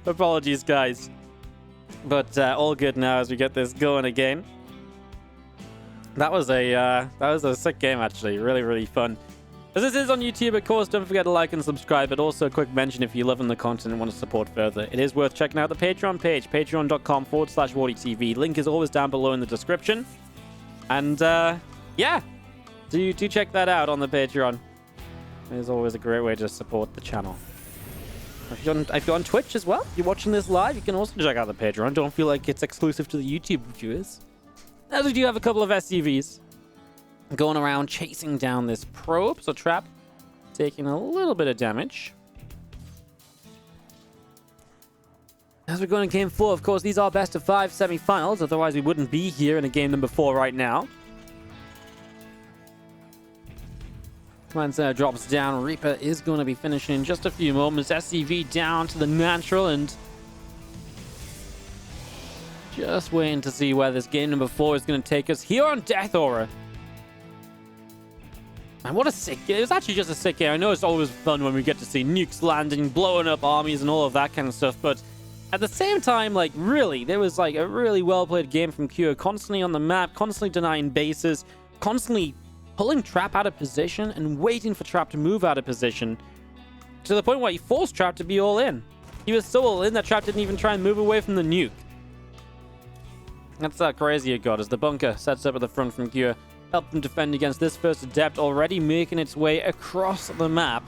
Apologies, guys. But all good now as we get this going again. That was a sick game, actually. Really, really fun. As this is on YouTube, of course, don't forget to like and subscribe, but also a quick mention if you're loving the content and want to support further. It is worth checking out the Patreon page, patreon.com/WardiTV. Link is always down below in the description. And, yeah, do check that out on the Patreon. It is always a great way to support the channel. If you're on Twitch as well, you're watching this live, you can also check out the Patreon. Don't feel like it's exclusive to the YouTube viewers. As we do have a couple of SCVs going around chasing down this probe. So Trap taking a little bit of damage. As we go into game 4, of course, these are best of 5 semi-finals. Otherwise, we wouldn't be here in a game number 4 right now. Command Center drops down. Reaper is going to be finishing in just a few moments. SCV down to the natural, and just waiting to see where this game number 4 is going to take us here on Death Aura. Man, what a sick game. It was actually just a sick game. I know it's always fun when we get to see nukes landing, blowing up armies and all of that kind of stuff, but at the same time, like, really, there was like a really well-played game from Q, constantly on the map, constantly denying bases, constantly pulling Trap out of position and waiting for Trap to move out of position to the point where he forced Trap to be all in. He was so all in that Trap didn't even try and move away from the nuke. That's how crazy it got as the bunker sets up at the front from Q. Help them defend against this first adept already making its way across the map.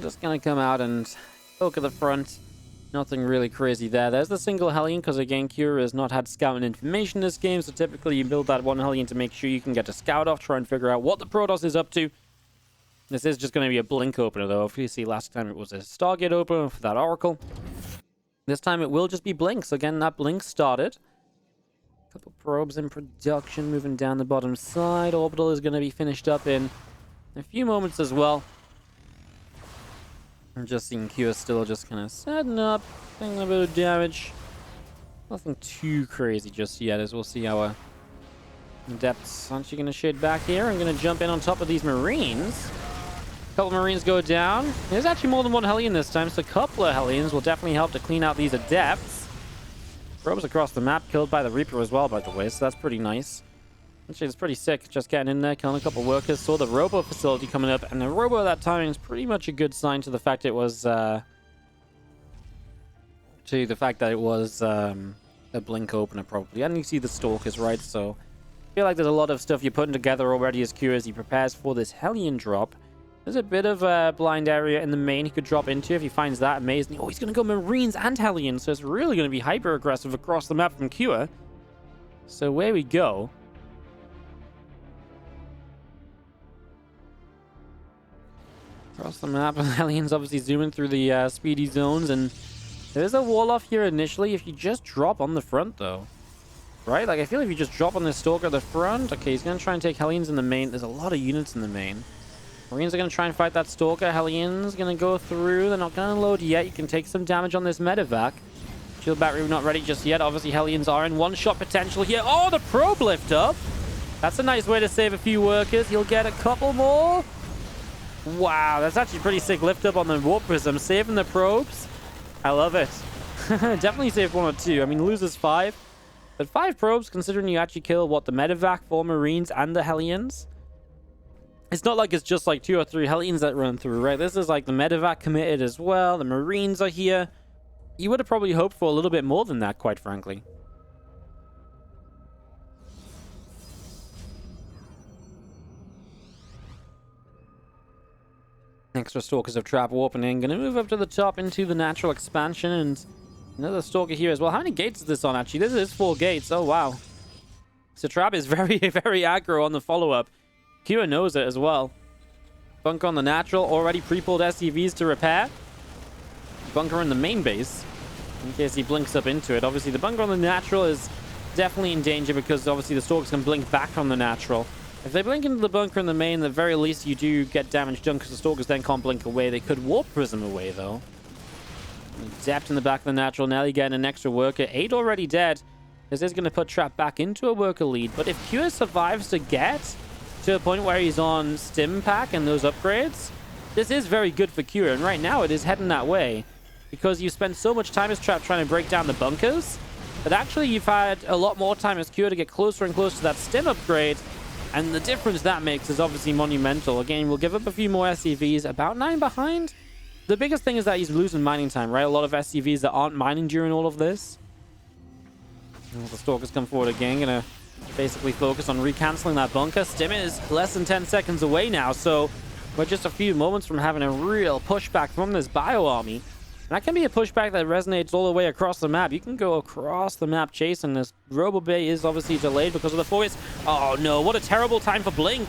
Just gonna come out and poke at the front. Nothing really crazy there. There's the single Hellion, because again, Cura has not had scouting information this game, so typically you build that one Hellion to make sure you can get a scout off, try and figure out what the Protoss is up to. This is just going to be a blink opener, though. If you see last time it was a Stargate opener for that Oracle. This time it will just be blinks. Again, that blink started. A couple probes in production moving down the bottom side. Orbital is going to be finished up in a few moments as well. I'm just seeing Q is still just kind of setting up, taking a bit of damage. Nothing too crazy just yet, as we'll see our Adepts aren't you going to shade back here. I'm going to jump in on top of these Marines. A couple Marines go down. There's actually more than one Hellion this time, so a couple of Hellions will definitely help to clean out these Adepts. Probes across the map, killed by the Reaper as well, by the way, so that's pretty nice. Actually, it's pretty sick, just getting in there, killing a couple workers. Saw the Robo facility coming up, and the Robo at that timing is pretty much a good sign to the fact it was, a blink opener, probably. And you see the Stalkers, right? So I feel like there's a lot of stuff you're putting together already as Q as he prepares for this Hellion drop. There's a bit of a blind area in the main he could drop into if he finds that amazing. Oh, he's going to go Marines and Hellions, so it's really going to be hyper-aggressive across the map from Q. So where we go. Across the map, Hellions obviously zooming through the speedy zones, and there's a wall off here initially if you just drop on the front, though. Right? Like, I feel if you just drop on this Stalker at the front, okay, he's going to try and take Hellions in the main. There's a lot of units in the main. Marines are going to try and fight that Stalker. Hellions going to go through. They're not going to load yet. You can take some damage on this medevac. Shield battery not ready just yet. Obviously, Hellions are in one-shot potential here. Oh, the probe lift up. That's a nice way to save a few workers. He'll get a couple more. Wow, that's actually pretty sick lift up on the Warp Prism. Saving the probes. I love it. Definitely saved one or two. I mean, loses 5. But 5 probes, considering you actually kill, what, the medevac, 4 Marines, and the Hellions? It's not like it's just like 2 or 3 Hellions that run through, right? This is like the medevac committed as well. The Marines are here. You would have probably hoped for a little bit more than that, quite frankly. Extra Stalkers of Trap warping in. Going to move up to the top into the natural expansion, and another Stalker here as well. How many gates is this on, actually? This is 4 gates. Oh, wow. So Trap is very, very aggro on the follow-up. Kira knows it as well. Bunker on the natural. Already pre-pulled SCVs to repair. Bunker in the main base, in case he blinks up into it. Obviously, the bunker on the natural is definitely in danger because obviously the Stalkers can blink back on the natural. If they blink into the bunker in the main, at the very least you do get damage done because the Stalkers then can't blink away. They could warp Prism away, though. Zapped in the back of the natural. Nelly getting an extra worker. 8 already dead. This is going to put Trap back into a worker lead. But if Cure survives to get to a point where he's on Stim Pack and those upgrades, this is very good for Cure. And right now it is heading that way. Because you spend so much time as Trap trying to break down the bunkers, but actually you've had a lot more time as Cure to get closer and closer to that Stim upgrade. And the difference that makes is obviously monumental. Again, we'll give up a few more SCVs. About 9 behind. The biggest thing is that he's losing mining time, right? A lot of SCVs that aren't mining during all of this. And the Stalkers come forward again. Gonna basically focus on recanceling that bunker. Stim is less than 10 seconds away now. So we're just a few moments from having a real pushback from this Bio Army. And that can be a pushback that resonates all the way across the map. You can go across the map chasing this. Robo Bay is obviously delayed because of the forest. Oh no, what a terrible time for Blink.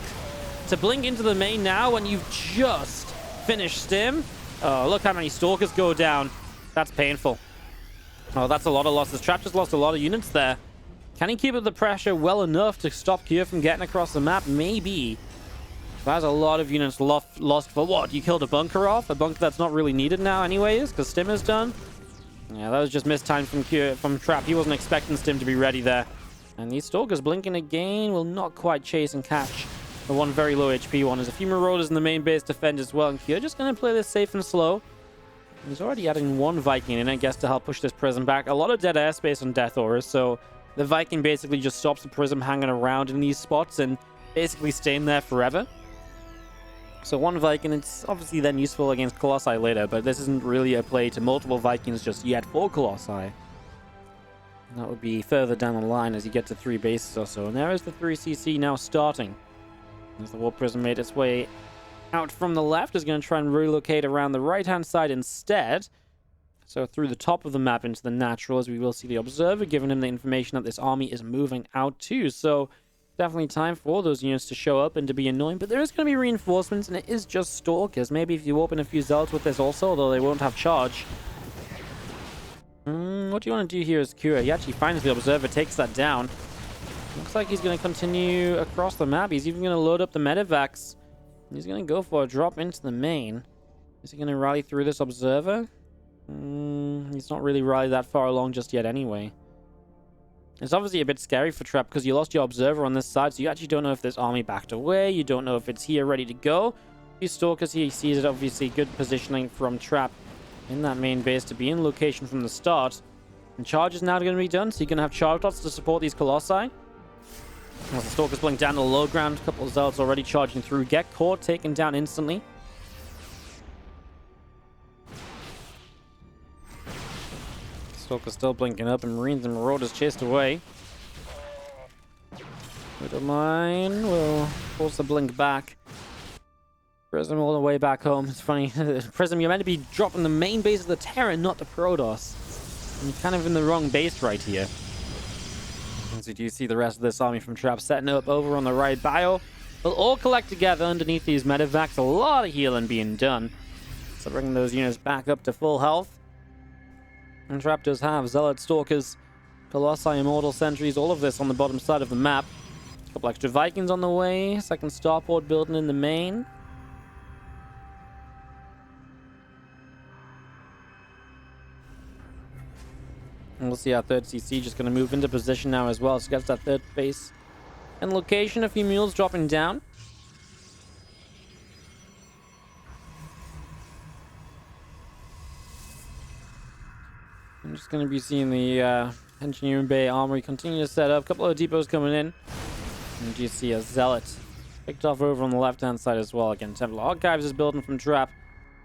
To blink into the main now when you've just finished Stim. Oh, look how many Stalkers go down. That's painful. Oh, that's a lot of losses. Trap just lost a lot of units there. Can he keep up the pressure well enough to stop Cure from getting across the map? Maybe. That's a lot of units lost for what? You killed a bunker off? A bunker that's not really needed now anyways, because Stim is done? Yeah, that was just mistimed from Trap. He wasn't expecting Stim to be ready there. And these Stalkers blinking again will not quite chase and catch the one very low HP one. There's a few Marauders in the main base defend as well. And Cure just going to play this safe and slow. He's already adding one Viking in, I guess, to help push this Prism back. A lot of dead airspace on Death Auras, so the Viking basically just stops the Prism hanging around in these spots and basically staying there forever. So one Viking, it's obviously then useful against Colossi later, but this isn't really a play to multiple Vikings just yet for Colossi. That would be further down the line as you get to 3 bases or so. And there is the 3CC now starting. As the Warp Prism made its way out from the left, is going to try and relocate around the right-hand side instead. So through the top of the map into the natural, as we will see the Observer, giving him the information that this army is moving out too. So definitely time for those units to show up and to be annoying. But there is going to be reinforcements, and it is just Stalkers. Maybe if you open a few Zealots with this also, although they won't have charge. What do you want to do here as Cure? He actually finds the Observer, takes that down. Looks like he's going to continue across the map. He's even going to load up the Medivacs. He's going to go for a drop into the main. Is he going to rally through this Observer? He's not really rallied that far along just yet anyway. It's obviously a bit scary for Trap because you lost your Observer on this side, so you actually don't know if this army backed away. You don't know if it's here ready to go. These Stalkers, he sees it obviously good positioning from Trap in that main base to be in location from the start. And charge is now going to be done, so you're going to have charge dots to support these Colossi. As the Stalkers blink down to the low ground, a couple of Zealots already charging through. Get caught, taken down instantly. Stalkers still blinking up, and Marines and Marauders chased away. Widowmine will force the blink back. Prism all the way back home. It's funny. Prism, you're meant to be dropping the main base of the Terra, not the Protoss. You're kind of in the wrong base right here. As you do see the rest of this army from Trap setting up over on the right bio. They'll all collect together underneath these Medivacs. A lot of healing being done. So bringing those units back up to full health. And Trap does have Zealot, Stalkers, Colossi, Immortal Sentries, all of this on the bottom side of the map. A couple extra Vikings on the way. Second starport building in the main. And we'll see our third CC just going to move into position now as well. So gets that third base and location. A few mules dropping down. I'm just going to be seeing the Engineering Bay Armory continue to set up. A couple of depots coming in. And you see a Zealot picked off over on the left-hand side as well. Again, Templar Archives is building from Trap.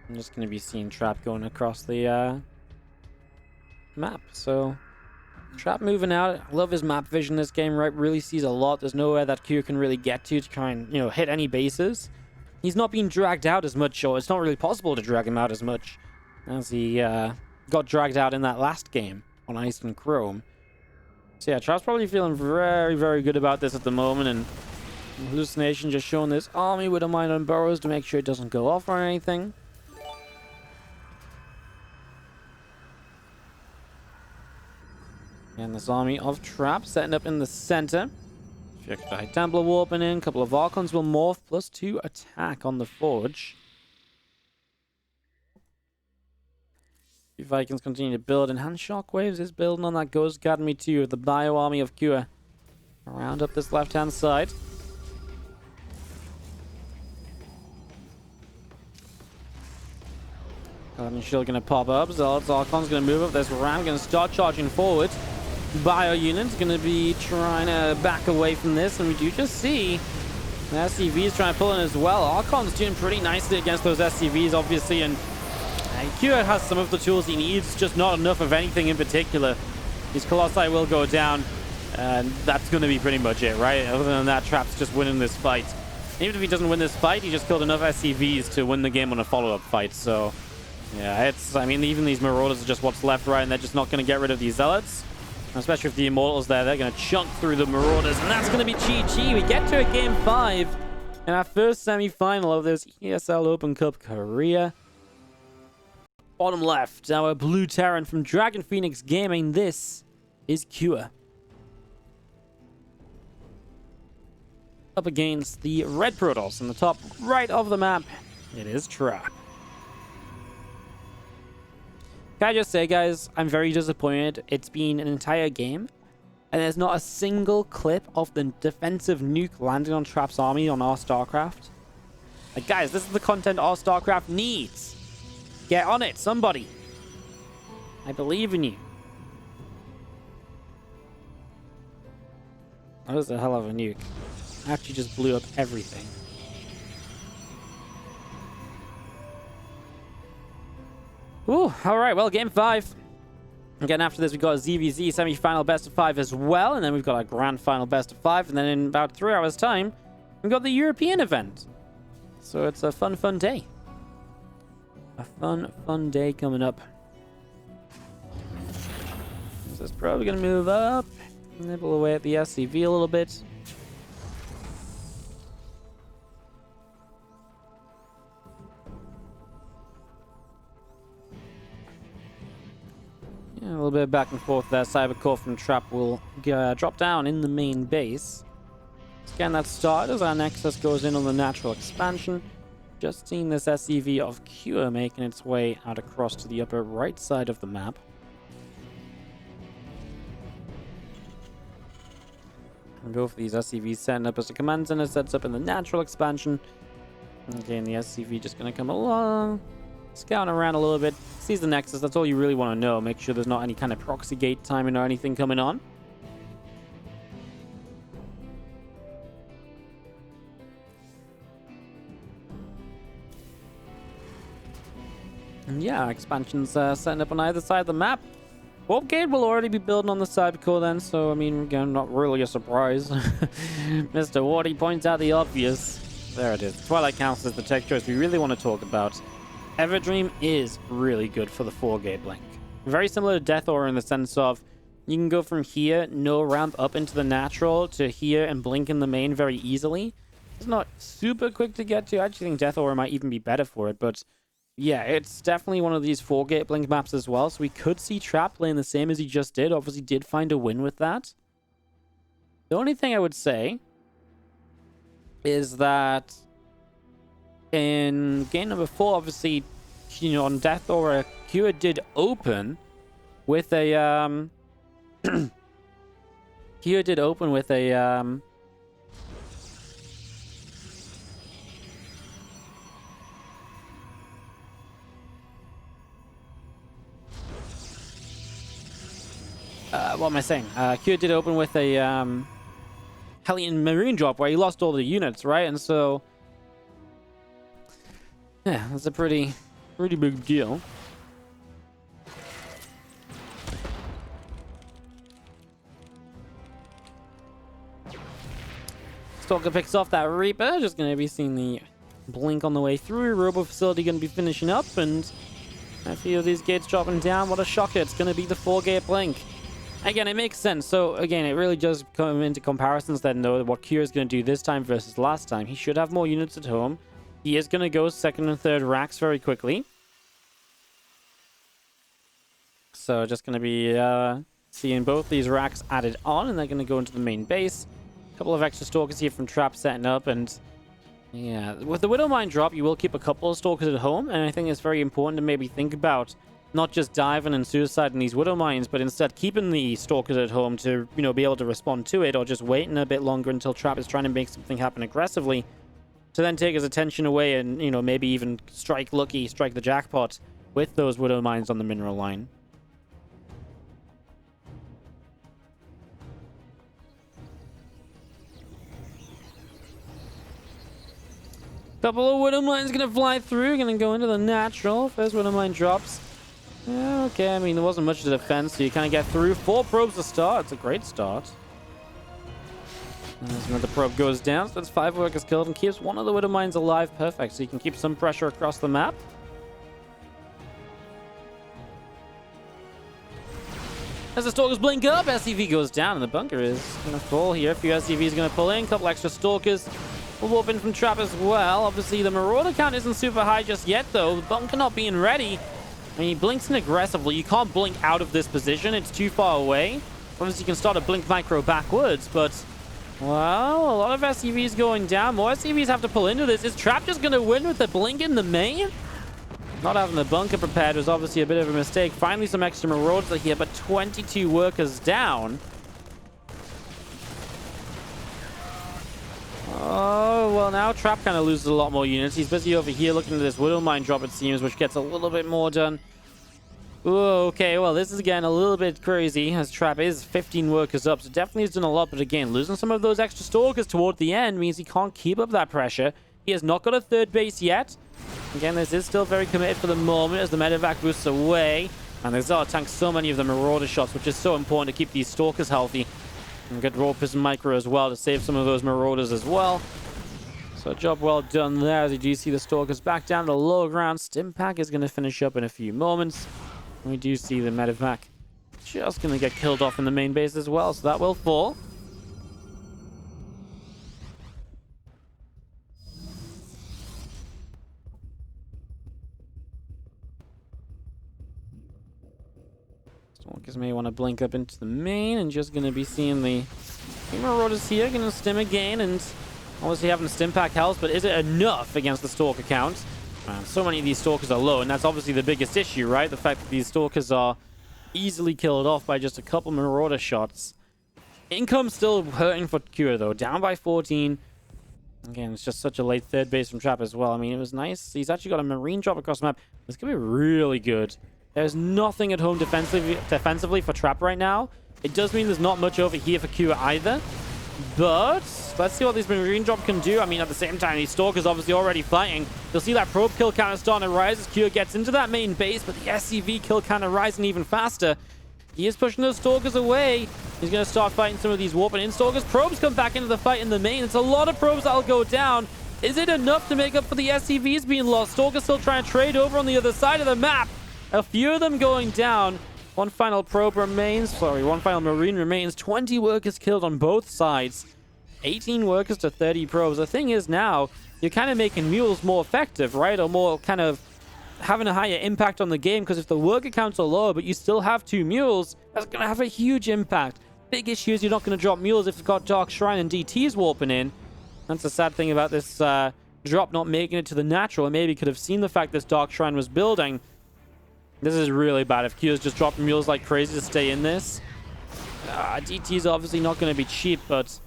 I'm just going to be seeing Trap going across the map. So Trap moving out. I love his map vision this game, right? Really sees a lot. There's nowhere that Q can really get to try and, you know, hit any bases. He's not being dragged out as much, or it's not really possible to drag him out as much as he got dragged out in that last game on Ice and Chrome. So yeah, Trap's probably feeling very, very good about this at the moment, and Hallucination just showing this army with a mine on burrows to make sure it doesn't go off or anything. And this army of Trap setting up in the center. If you extra High Templar warping in, a couple of Archons will morph, +2 attack on the Forge. The Vikings continue to build, and Hand Shockwaves is building on that Ghost Academy too, with the Bio Army of Cure. Around up this left-hand side. Guardian Shield going to pop up. Zealots Archon's going to move up. There's Ram going to start charging forward. Bio Unit's going to be trying to back away from this, and we do just see the SCVs trying to pull in as well. Archon's doing pretty nicely against those SCVs, obviously, and Kua has some of the tools he needs, just not enough of anything in particular. These Colossi will go down, and that's going to be pretty much it, right? Other than that, Trap's just winning this fight. Even if he doesn't win this fight, he just killed enough SCVs to win the game on a follow-up fight, so... yeah, I mean, even these Marauders are just what's left, right? And they're just not going to get rid of these Zealots. Especially with the Immortals there, they're going to chunk through the Marauders. And that's going to be GG. We get to a Game 5 in our first semi-final of this ESL Open Cup Korea. Bottom left, our Blue Terran from Dragon Phoenix Gaming. This is Cure. Up against the Red Protoss in the top right of the map. It is Trap. Can I just say, guys, I'm very disappointed. It's been an entire game, and there's not a single clip of the defensive nuke landing on Trap's army on our Starcraft. Like, guys, this is the content our Starcraft needs. Get on it, somebody. I believe in you. That was a hell of a nuke. Actually just blew up everything. Ooh, alright, well, Game 5. Again, after this, we've got a ZVZ semi-final best of 5 as well, and then we've got a grand final best of 5, and then in about 3 hours' time, we've got the European event. So it's a fun, fun day. A fun, fun day coming up. So it's probably going to move up, nibble away at the SCV a little bit. A little bit back and forth there. Cybercore from Trap will drop down in the main base. Scan that start as our Nexus goes in on the natural expansion. Just seeing this SCV of Cure making its way out across to the upper right side of the map. And both of these SCVs setting up as a command center sets up in the natural expansion. Again, the SCV just going to come along. Scouting around a little bit, sees the Nexus, that's all you really want to know. Make sure there's not any kind of proxy gate timing or anything coming on. And yeah, expansion's setting up on either side of the map. Warp Gate will already be building on the Cybercore then, so I mean, again, not really a surprise. Mr. Wardy points out the obvious. There it is. Twilight Council is the tech choice we really want to talk about. Everdream is really good for the 4-gate blink. Very similar to Death Aura in the sense of you can go from here, no ramp up into the natural, to here and blink in the main very easily. It's not super quick to get to. I actually think Death Aura might even be better for it, but yeah, it's definitely one of these 4-gate blink maps as well, so we could see Trap playing the same as he just did. Obviously did find a win with that. The only thing I would say is that in game number 4, obviously, you know, on Death Aura, Cure did open with a Cure did open with a what am I saying? Cure did open with a Hellion Marine drop where he lost all the units, right? And so yeah, that's a pretty big deal. Stalker picks off that Reaper. Just going to be seeing the blink on the way through. Robo Facility going to be finishing up. And a few of these gates dropping down. What a shocker. It's going to be the 4-gate blink. Again, it makes sense. So, again, it really does come into comparisons that know what Cure is going to do this time versus last time. He should have more units at home. He is going to go 2nd and 3rd racks very quickly. So just going to be seeing both these racks added on, and they're going to go into the main base. Couple of extra Stalkers here from Trap setting up, and yeah, with the Widow Mine drop, you will keep a couple of Stalkers at home, and I think it's very important to maybe think about not just diving and suiciding these Widow Mines, but instead keeping the Stalkers at home to, you know, be able to respond to it, or just waiting a bit longer until Trap is trying to make something happen aggressively, to then take his attention away and, you know, maybe even strike lucky, strike the jackpot with those Widow Mines on the mineral line. Couple of Widow Mines gonna fly through, gonna go into the natural. First Widow Mine drops. Yeah, okay, I mean, there wasn't much to defense, so you kind of get through. 4 probes to start. It's a great start. As another probe goes down, so that's 5 workers killed and keeps one of the Widow Mines alive. Perfect, so you can keep some pressure across the map. As the Stalkers blink up, SCV goes down, and the bunker is gonna fall here. A few SCVs gonna pull in, a couple extra Stalkers. We'll warp in from Trap as well. Obviously, the Marauder count isn't super high just yet, though. The bunker not being ready. I mean, he blinks in aggressively. You can't blink out of this position. It's too far away. Obviously, you can start a blink micro backwards, but, well, a lot of SCVs going down. More SCVs have to pull into this. Is Trap just going to win with the blink in the main? Not having the bunker prepared was obviously a bit of a mistake. Finally, some extra Marauders here, but 22 workers down. Oh, well, now Trap kind of loses a lot more units. He's busy over here looking at this Widow Mine drop, it seems, which gets a little bit more done. Ooh, okay, well, this is, again, a little bit crazy, as Trap is 15 workers up, so definitely has done a lot, but again, losing some of those extra Stalkers toward the end means he can't keep up that pressure. He has not got a third base yet. Again, this is still very committed for the moment as the medevac boosts away, and there's tanks so many of the Marauder shots, which is so important to keep these Stalkers healthy. And get Raw Prism Micro as well to save some of those Marauders as well. So a job well done there as you do see the Stalkers back down to the low ground. Stimpack is going to finish up in a few moments. We do see the medevac just going to get killed off in the main base as well, so that will fall. Stalkers may want to blink up into the main, and just going to be seeing the Marauders here, going to stim again, and obviously having Stimpack health, but is it enough against the Stalker count? Man, so many of these Stalkers are low, and that's obviously the biggest issue, right? The fact that these Stalkers are easily killed off by just a couple Marauder shots. Income still hurting for Cure, though, down by 14. Again, it's just such a late third base from Trap as well. I mean, it was nice. He's actually got a Marine drop across the map. This could be really good. There's nothing at home defensively for Trap right now. It does mean there's not much over here for Q either. But let's see what this Marine drop can do. I mean, at the same time, these Stalkers obviously already fighting. You'll see that probe kill counter starting to rise as Q gets into that main base, but the SCV kill counter rising even faster. He is pushing those Stalkers away. He's going to start fighting some of these warping in Stalkers. Probes come back into the fight in the main. It's a lot of probes that'll go down. Is it enough to make up for the SCVs being lost? Stalkers still trying to trade over on the other side of the map. A few of them going down. One final probe remains. Sorry, one final Marine remains. 20 workers killed on both sides. 18 workers to 30 probes. The thing is now, you're kind of making mules more effective, right? Or more kind of having a higher impact on the game, because if the worker counts are low, but you still have 2 mules, that's going to have a huge impact. Big issue is you're not going to drop mules if you've got Dark Shrine and DTs warping in. That's the sad thing about this drop not making it to the natural. I maybe could have seen the fact this Dark Shrine was building. This is really bad if Q's just dropping mules like crazy to stay in this. DT is obviously not going to be cheap, but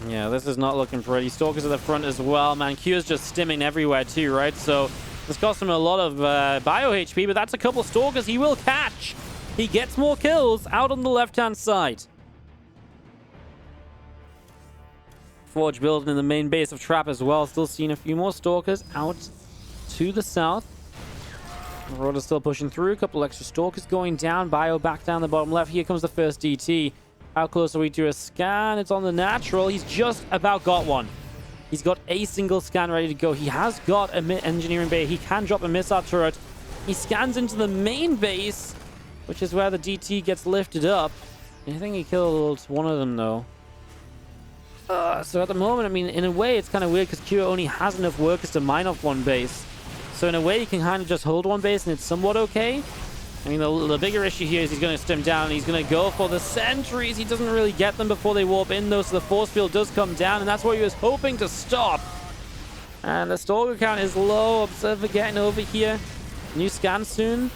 yeah, this is not looking pretty. Stalkers at the front as well, man. Q is just stimming everywhere too, right? So this costs him a lot of bio HP, but that's a couple Stalkers he will catch. He gets more kills out on the left-hand side. Forge building in the main base of Trap as well. Still seeing a few more Stalkers out to the south. Marauder's still pushing through. A couple extra Stalkers going down. Bio back down the bottom left. Here comes the first DT. How close are we to a scan? It's on the natural. He's just about got one. He's got a single scan ready to go. He has got an engineering bay. He can drop a missile turret. He scans into the main base, which is where the DT gets lifted up. I think he killed one of them, though. So at the moment, I mean, in a way, it's kind of weird because Q only has enough workers to mine off one base. So in a way, you can kind of just hold one base and it's somewhat okay. I mean, the bigger issue here is he's going to stem down, and he's going to go for the sentries. He doesn't really get them before they warp in, though, so the force field does come down, and that's what he was hoping to stop. And the Stalker count is low. Observer getting over here. New scan soon.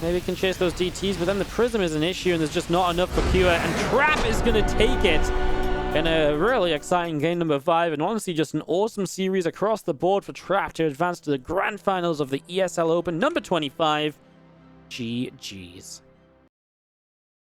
Maybe can chase those DTs, but then the Prism is an issue, and there's just not enough for Pure, and Trap is going to take it in a really exciting game number 5, and honestly just an awesome series across the board for Trap to advance to the grand finals of the ESL Open number 25. GG's.